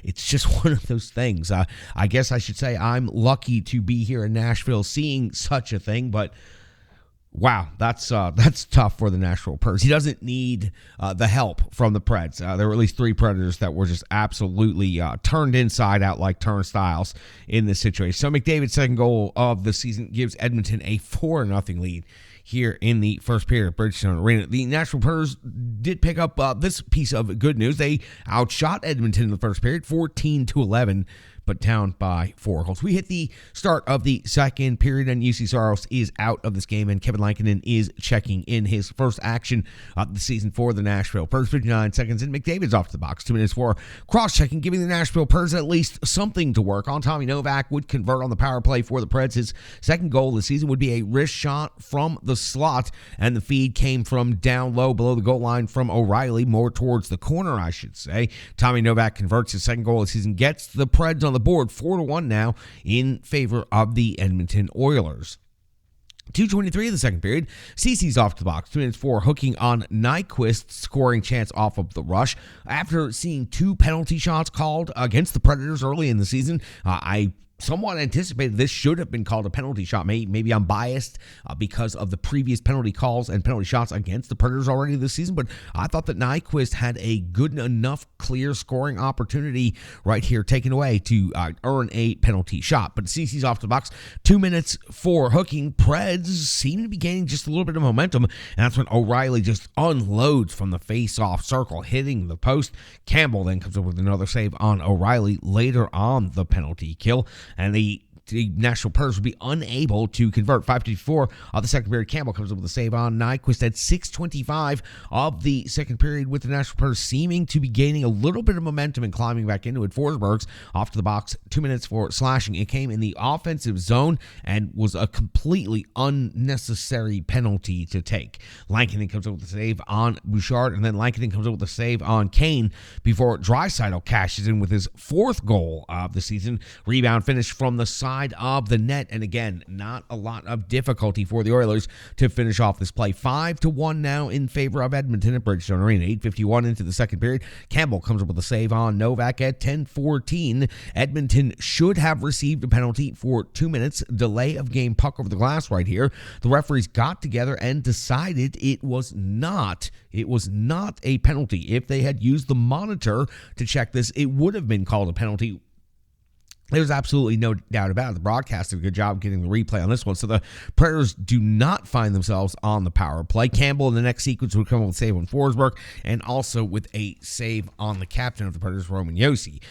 it's just one of those things. I guess I should say I'm lucky to be here in Nashville seeing such a thing, but wow, that's tough for the Nashville Predators. He doesn't need the help from the Preds. There were at least 3 Predators that were just absolutely turned inside out like turnstiles in this situation. So McDavid's second goal of the season gives Edmonton a 4-0 lead here in the first period at Bridgestone Arena. The Nashville Predators did pick up this piece of good news. They outshot Edmonton in the first period, 14-11. But down by 4 goals. We hit the start of the second period, and UC Saros is out of this game, and Kevin Lankinen is checking in his first action of the season for the Nashville Predators. 59 seconds, and McDavid's off to the box. 2 minutes for cross-checking, giving the Nashville Predators at least something to work on. Tommy Novak would convert on the power play for the Preds. His second goal of the season would be a wrist shot from the slot, and the feed came from down low below the goal line from O'Reilly, more towards the corner, I should say. Tommy Novak converts his second goal of the season, gets the Preds on the board 4-1 now in favor of the Edmonton Oilers. 2:23 of the second period. Cece's off to the box. 2 minutes for hooking on Nyquist, scoring chance off of the rush. After seeing 2 penalty shots called against the Predators early in the season, I somewhat anticipated this should have been called a penalty shot. Maybe I'm biased because of the previous penalty calls and penalty shots against the Predators already this season, but I thought that Nyquist had a good enough clear scoring opportunity right here taken away to earn a penalty shot. But Cece's off the box. 2 minutes for hooking. Preds seem to be gaining just a little bit of momentum, and that's when O'Reilly just unloads from the face-off circle, hitting the post. Campbell then comes up with another save on O'Reilly later on the penalty kill. And the Nashville Predators would be unable to convert. 5:54 of the second period. Campbell comes up with a save on Nyquist at 6:25 of the second period, with the Nashville Predators seeming to be gaining a little bit of momentum and climbing back into it. Forsberg's off to the box. 2 minutes for slashing. It came in the offensive zone and was a completely unnecessary penalty to take. Lankinen comes up with a save on Bouchard, and then Lankinen comes up with a save on Kane before Draisaitl cashes in with his 4th goal of the season. Rebound finish from the side of the net, and again, not a lot of difficulty for the Oilers to finish off this play. 5-1 now in favor of Edmonton at Bridgestone Arena. 8:51 into the second period. Campbell comes up with a save on Novak at 10:14. Edmonton should have received a penalty for 2 minutes. Delay of game puck over the glass right here. The referees got together and decided it was not a penalty. If they had used the monitor to check this, it would have been called a penalty. There's absolutely no doubt about it. The broadcast did a good job getting the replay on this one. So the Predators do not find themselves on the power play. Campbell in the next sequence would come up with a save on Forsberg, and also with a save on the captain of the Predators, Roman Josi.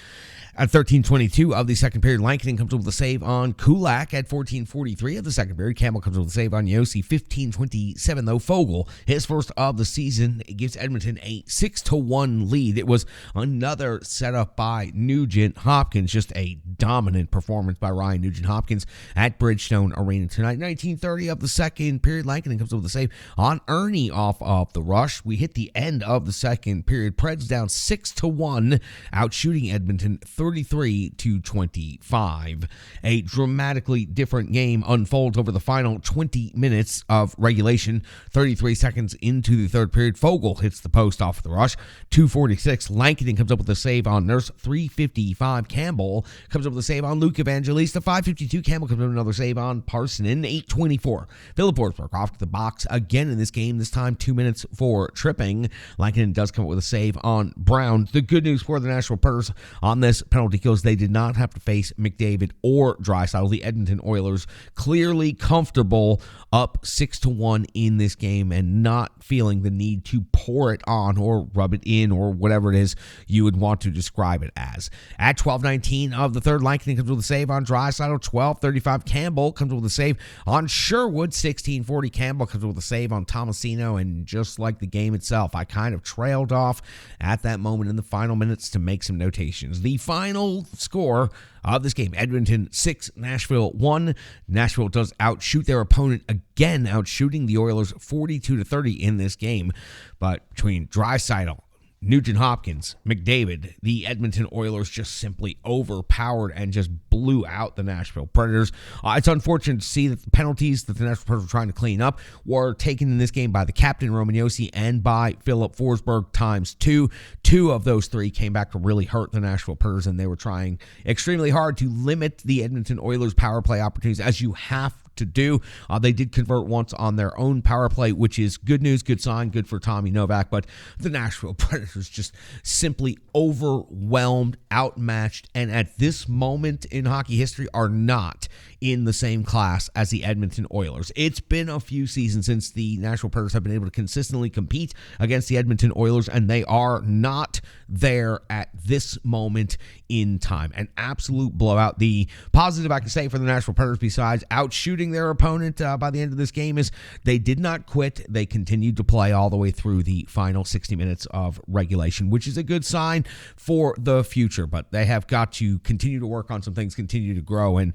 At 13:22 of the second period, Lankinen comes up with a save on Kulak. At 14:43 of the second period, Campbell comes up with a save on Josi. 15:27, though, Fogle, his first of the season, gives Edmonton a 6-1 lead. It was another setup by Nugent Hopkins, just a dominant performance by Ryan Nugent Hopkins at Bridgestone Arena tonight. 19:30 of the second period, Lankinen comes up with a save on Ernie off of the rush. We hit the end of the second period. Preds down 6-1, out shooting Edmonton 33-25. A dramatically different game unfolds over the final 20 minutes of regulation. 33 seconds into the third period, Fogel hits the post off the rush. 2:46, Lankinen comes up with a save on Nurse. 3:55, Campbell comes up with a save on Luke Evangelista. 5:52, Campbell comes up with another save on Parsonen. 8:24, Philip Forsberg off to the box again in this game, this time 2 minutes for tripping. Lankinen does come up with a save on Brown. The good news for the Nashville Predators on this penalty kill is they did not have to face McDavid or Draisaitl. The Edmonton Oilers clearly comfortable up 6-1 in this game and not feeling the need to pour it on or rub it in or whatever it is you would want to describe it as. At 12:19 of the third, Lankinen comes with a save on Draisaitl. 12:35, Campbell comes with a save on Sherwood. 16:40, Campbell comes with a save on Tomasino. And just like the game itself, I kind of trailed off at that moment in the final minutes to make some notations. The final score of this game, Edmonton 6, Nashville 1. Nashville does outshoot their opponent again, outshooting the Oilers 42-30 in this game. But between Draisaitl, Nugent Hopkins, McDavid, the Edmonton Oilers just simply overpowered and just blew out the Nashville Predators. It's unfortunate to see that the penalties that the Nashville Predators were trying to clean up were taken in this game by the captain, Roman Josi, and by Philip Forsberg times two. Two of those three came back to really hurt the Nashville Predators, and they were trying extremely hard to limit the Edmonton Oilers' power play opportunities, as you have to do. They did convert once on their own power play, which is good news, good sign, good for Tommy Novak, but the Nashville Predators just simply overwhelmed, outmatched, and at this moment in hockey history are not in the same class as the Edmonton Oilers. It's been a few seasons since the Nashville Predators have been able to consistently compete against the Edmonton Oilers, and they are not there at this moment in time. An absolute blowout. The positive I can say for the Nashville Predators, besides outshooting their opponent by the end of this game, is they did not quit. They continued to play all the way through the final 60 minutes of regulation, which is a good sign for the future. But they have got to continue to work on some things, continue to grow, and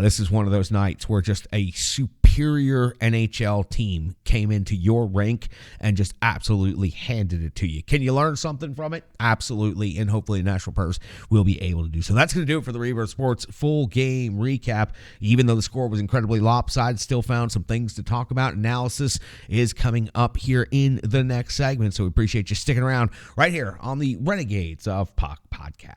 this is one of those nights where just a superior NHL team came into your rink and just absolutely handed it to you. Can you learn something from it? Absolutely, and hopefully the Nashville Predators will be able to do so. That's going to do it for the Rebirth Sports full game recap. Even though the score was incredibly lopsided, still found some things to talk about. Analysis is coming up here in the next segment, so we appreciate you sticking around right here on the Renegades of Puck podcast.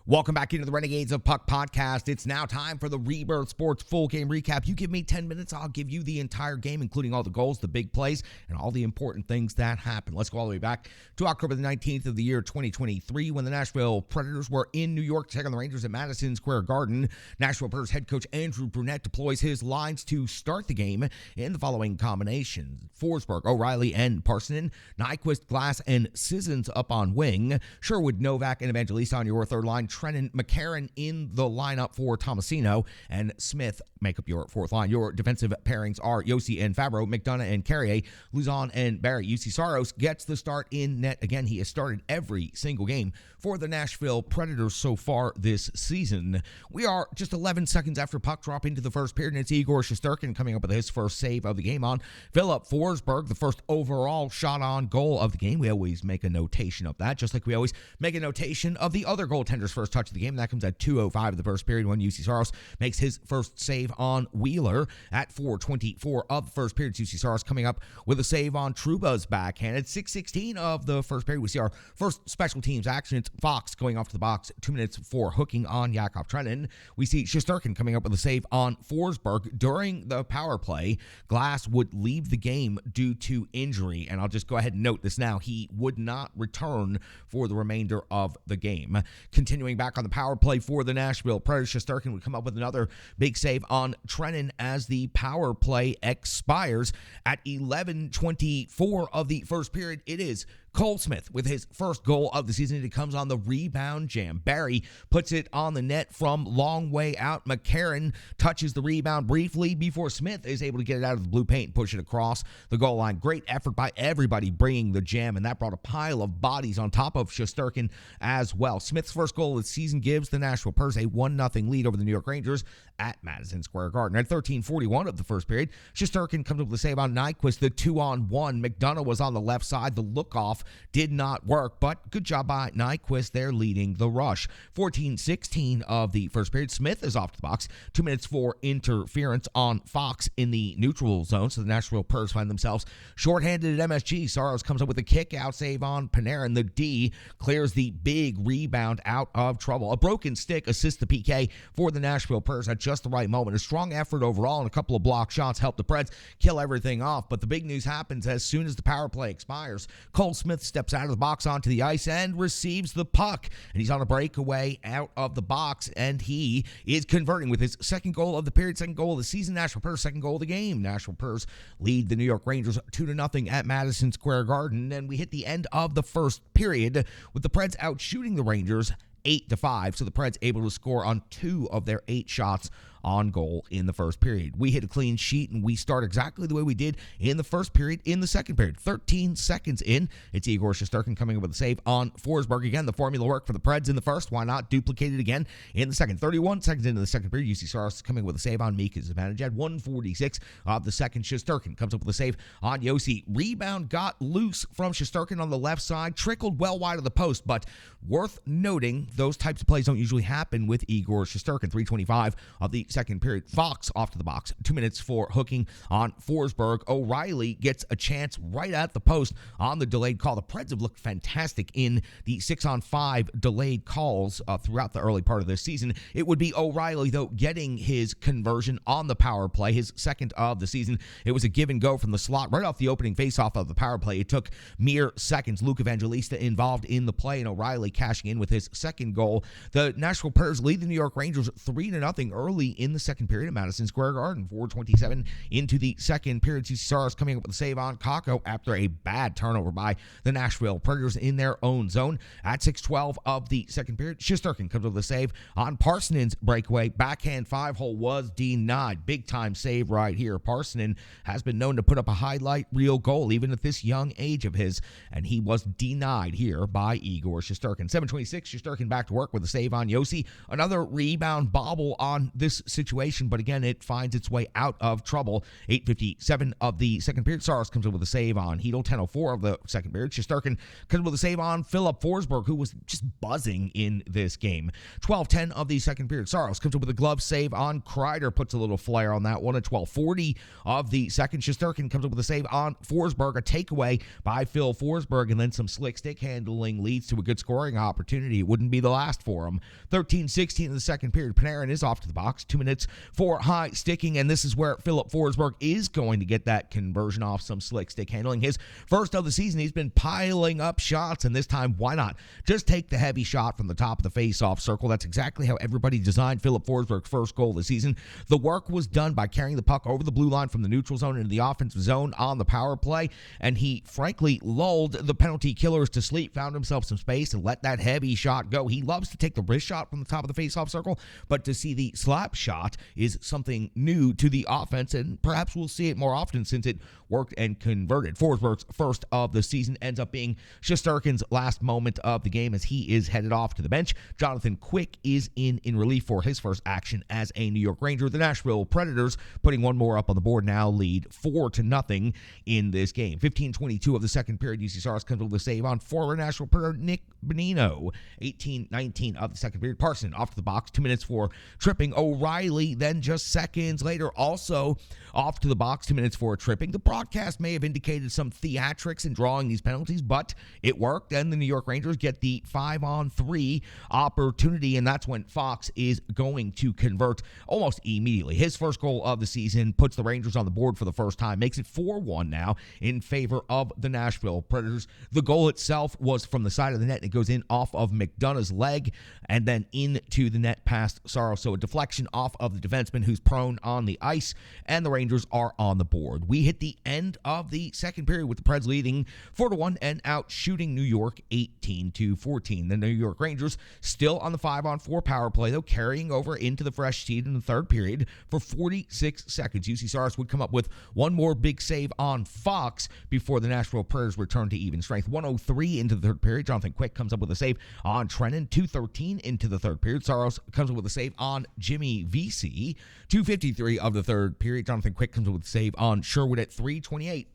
Welcome back into the Renegades of Puck podcast. It's now time for the Rebirth Sports full game recap. You give me 10 minutes, I'll give you the entire game, including all the goals, the big plays, and all the important things that happen. Let's go all the way back to October the 19th of the year 2023 when the Nashville Predators were in New York to take on the Rangers at Madison Square Garden. Nashville Predators head coach Andrew Brunette deploys his lines to start the game in the following combinations: Forsberg, O'Reilly, and Parsonen, Nyquist, Glass, and Sissons up on wing, Sherwood, Novak, and Evangelista on your third line, Trennan, McCarron in the lineup for Tomasino, and Smith make up your fourth line. Your defensive pairings are Josi and Fabro, McDonough and Carrier, Luzon and Barry. UC Saros gets the start in net. Again, he has started every single game for the Nashville Predators so far this season. We are just 11 seconds after puck drop into the first period, and it's Igor Shesterkin coming up with his first save of the game on Philip Forsberg, the first overall shot on goal of the game. We always make a notation of that, just like we always make a notation of the other goaltender's first touch of the game. That comes at 2:05 of the first period when UC Saros makes his first save on Wheeler. At 4:24 of the first period, UC Saros coming up with a save on Trouba's backhand. At 6:16 of the first period, we see our first special teams action. It's Fox going off to the box 2 minutes for hooking on Yakov Trenin. We see Shesterkin coming up with a save on Forsberg. During the power play, Glass would leave the game due to injury, and I'll just go ahead and note this now. He would not return for the remainder of the game. Continuing back on the power play for the Nashville Predators, Shesterkin would come up with another big save on Trennan as the power play expires. At 11:24 of the first period, it is Cole Smith with his first goal of the season. It comes on the rebound jam. Barry puts it on the net from long way out. McCarron touches the rebound briefly before Smith is able to get it out of the blue paint and push it across the goal line. Great effort by everybody bringing the jam, and that brought a pile of bodies on top of Shesterkin as well. Smith's first goal of the season gives the Nashville Predators a 1-0 lead over the New York Rangers at Madison Square Garden. At 13:41 of the first period, Shesterkin comes up with a save on Nyquist, the 2-on-1. McDonough was on the left side. The look-off did not work, but good job by Nyquist there leading the rush. 14-16 of the first period. Smith is off to the box. 2 minutes for interference on Fox in the neutral zone, so the Nashville Pers find themselves shorthanded at MSG. Saros comes up with a kick-out save on Panarin. The D clears the big rebound out of trouble. A broken stick assists the PK for the Nashville Pers at just the right moment. A strong effort overall and a couple of block shots help the Preds kill everything off, but the big news happens as soon as the power play expires. Cole Smith steps out of the box onto the ice and receives the puck, and he's on a breakaway out of the box, and he is converting with his second goal of the period, second goal of the season. Nashville Pers second goal of the game. Nashville Pers lead the New York Rangers 2-0 at Madison Square Garden, and we hit the end of the first period with the Preds out shooting the Rangers 8-5, so the Preds able to score on 2 of their 8 shots on goal in the first period. We hit a clean sheet, and we start exactly the way we did in the first period in the second period. 13 seconds in, it's Igor Shesterkin coming up with a save on Forsberg. Again, the formula worked for the Preds in the first. Why not duplicate it again in the second? 31 seconds into the second period, UC Saros coming with a save on Mika Zibanejad. 1:46 of the second, Shesterkin comes up with a save on Yossi. Rebound got loose from Shesterkin on the left side, trickled well wide of the post, but worth noting, those types of plays don't usually happen with Igor Shesterkin. 3:25 of the second period. Fox off to the box. 2 minutes for hooking on Forsberg. O'Reilly gets a chance right at the post on the delayed call. The Preds have looked fantastic in the 6-on-5 delayed calls throughout the early part of this season. It would be O'Reilly, though, getting his conversion on the power play, his second of the season. It was a give and go from the slot right off the opening faceoff of the power play. It took mere seconds. Luke Evangelista involved in the play, and O'Reilly cashing in with his second goal. The Nashville Pers lead the New York Rangers 3-0 early in the second period at Madison Square Garden. 4:27 into the second period. CC Saros coming up with a save on Kakko after a bad turnover by the Nashville Predators in their own zone. At 6:12 of the second period, Shesterkin comes up with a save on Parsonen's breakaway. Backhand 5-hole was denied. Big time save right here. Parsonen has been known to put up a highlight reel goal even at this young age of his, and he was denied here by Igor Shesterkin. 7:26, Shesterkin back to work with a save on Yossi. Another rebound bobble on this situation, but again, it finds its way out of trouble. 8:57 of the second period, Saros comes up with a save on Hedel. 10:04 of the second period, Shesterkin comes up with a save on Philip Forsberg, who was just buzzing in this game. 12:10 of the second period, Saros comes up with a glove save on Kreider, puts a little flair on that one. At 12:40 of the second, Shesterkin comes up with a save on Forsberg, a takeaway by Phil Forsberg, and then some slick stick handling leads to a good scoring opportunity. It wouldn't be the last for him. 13:16 in the second period, Panarin is off to the box. 2 minutes for high sticking, and this is where Philip Forsberg is going to get that conversion off some slick stick handling. His first of the season, he's been piling up shots, and this time, why not? Just take the heavy shot from the top of the face-off circle. That's exactly how everybody designed Philip Forsberg's first goal of the season. The work was done by carrying the puck over the blue line from the neutral zone into the offensive zone on the power play, and he frankly lulled the penalty killers to sleep, found himself some space, and let that heavy shot go. He loves to take the wrist shot from the top of the face-off circle, but to see the slap shot is something new to the offense, and perhaps we'll see it more often since it worked and converted. Forsberg's first of the season ends up being Shesterkin's last moment of the game as he is headed off to the bench. Jonathan Quick is in relief for his first action as a New York Ranger. The Nashville Predators putting one more up on the board now, lead 4-0 in this game. 15:22 of the second period, UC Saros comes with a save on former Nashville Predator Nick Bonino. 18:19 of the second period, Parson off to the box. 2 minutes for tripping O'Reilly. Then just seconds later, also off to the box. 2 minutes for tripping. The broadcast may have indicated some theatrics in drawing these penalties, but it worked, and the New York Rangers get the 5-on-3 opportunity, and that's when Fox is going to convert almost immediately. His first goal of the season puts the Rangers on the board for the first time, makes it 4-1 now in favor of the Nashville Predators. The goal itself was from the side of the net, and it goes in off of McDonough's leg and then into the net past Saros. So a deflection off of the defenseman who's prone on the ice, and the Rangers are on the board. We hit the end of the second period with the Preds leading 4-1 and out shooting New York 18-14. The New York Rangers still on the 5-on-4 power play, though, carrying over into the fresh seat in the third period for 46 seconds. UC Saros would come up with one more big save on Fox before the Nashville Predators return to even strength. 1:03 into the third period, Jonathan Quick comes up with a save on Trennan. 2:13 into the third period, Saros comes up with a save on Jimmy Vesey. 2:53 of the third period, Jonathan Quick comes up with a save on Sherwood at 3:28.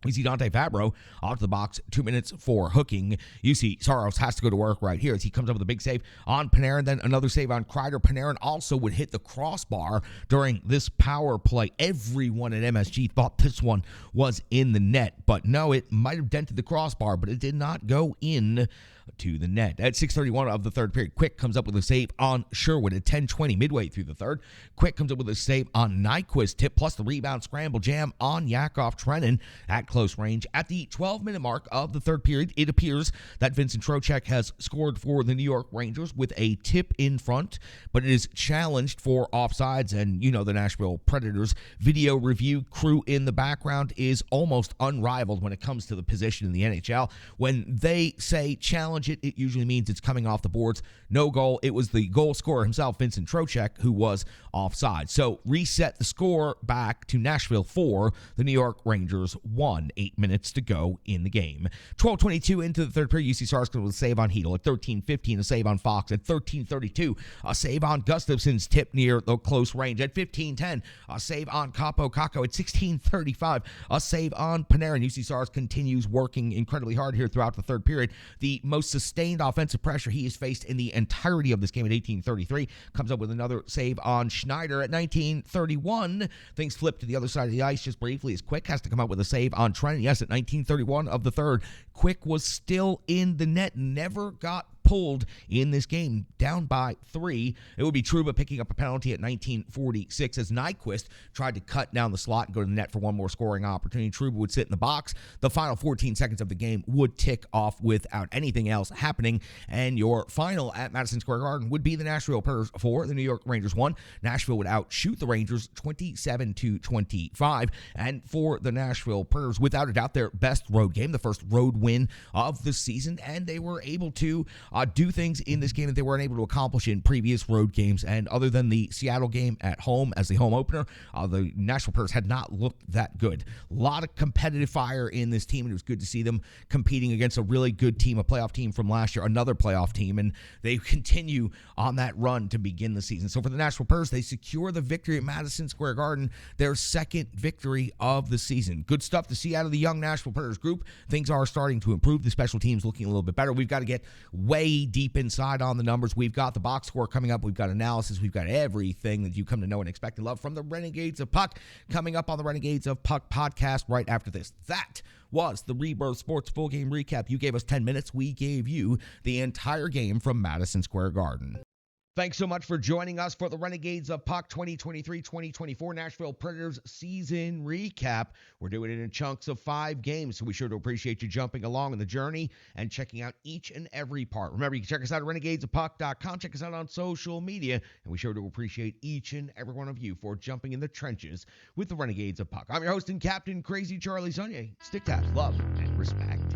We see Dante Fabro off the box, 2 minutes for hooking. UC Saros has to go to work right here as he comes up with a big save on Panarin, then another save on Kreider. Panarin also would hit the crossbar during this power play. Everyone at MSG thought this one was in the net, but no, it might have dented the crossbar, but it did not go in to the net. At 6:31 of the third period, Quick comes up with a save on Sherwood at 10:20 midway through the third. Quick comes up with a save on Nyquist, tip plus the rebound scramble jam on Yakov Trenin at close range. At the 12-minute mark of the third period, it appears that Vincent Trocheck has scored for the New York Rangers with a tip in front, but it is challenged for offsides, and the Nashville Predators video review crew in the background is almost unrivaled when it comes to the position in the NHL. When they say challenge it usually means it's coming off the boards. No goal. It was the goal scorer himself, Vincent Trocheck, who was offside. So reset the score back to Nashville 4, the New York Rangers 1. 8 minutes to go in the game. 12:22 into the third period, UC Saros with a save on Hedel. At 13:15, a save on Fox. At 13:32, a save on Gustafson's tip near the close range. At 15:10, a save on Capo Caco. At 16:35, a save on Panarin. UC Saros continues working incredibly hard here throughout the third period. The most sustained offensive pressure he has faced in the entirety of this game at 18:33. Comes up with another save on Schneider at 19:31. Things flip to the other side of the ice just briefly as Quick has to come up with a save on Trennan. Yes, at 19:31 of the third, Quick was still in the net, never got pulled in this game, down by 3. It would be Trouba picking up a penalty at 19:46 as Nyquist tried to cut down the slot and go to the net for one more scoring opportunity. Trouba would sit in the box. The final 14 seconds of the game would tick off without anything else happening, and your final at Madison Square Garden would be the Nashville Predators 4, the New York Rangers 1. Nashville would outshoot the Rangers 27-25, and for the Nashville Predators, without a doubt, their best road game, the first road win of the season, and they were able to do things in this game that they weren't able to accomplish in previous road games. And other than the Seattle game at home as the home opener, the Nashville Predators had not looked that good. A lot of competitive fire in this team, and it was good to see them competing against a really good team, a playoff team from last year, another playoff team, and they continue on that run to begin the season. So for the Nashville Predators, they secure the victory at Madison Square Garden, their second victory of the season. Good stuff to see out of the young Nashville Predators group. Things are starting to improve. The special teams looking a little bit better. We've got to get way deep inside on the numbers. We've got the box score coming up. We've got analysis. We've got everything that you come to know and expect and love from the Renegades of Puck coming up on the Renegades of Puck podcast right after this. That was the Rebirth Sports full game recap. You gave us 10 minutes. We gave you the entire game from Madison Square Garden. Thanks so much for joining us for the Renegades of Puck 2023-2024 Nashville Predators season recap. We're doing it in chunks of 5 games, so we sure to appreciate you jumping along on the journey and checking out each and every part. Remember, you can check us out at renegadesofpuck.com. Check us out on social media, and we sure to appreciate each and every one of you for jumping in the trenches with the Renegades of Puck. I'm your host and captain, Crazy Charlie Saunier. Stick taps, love, and respect.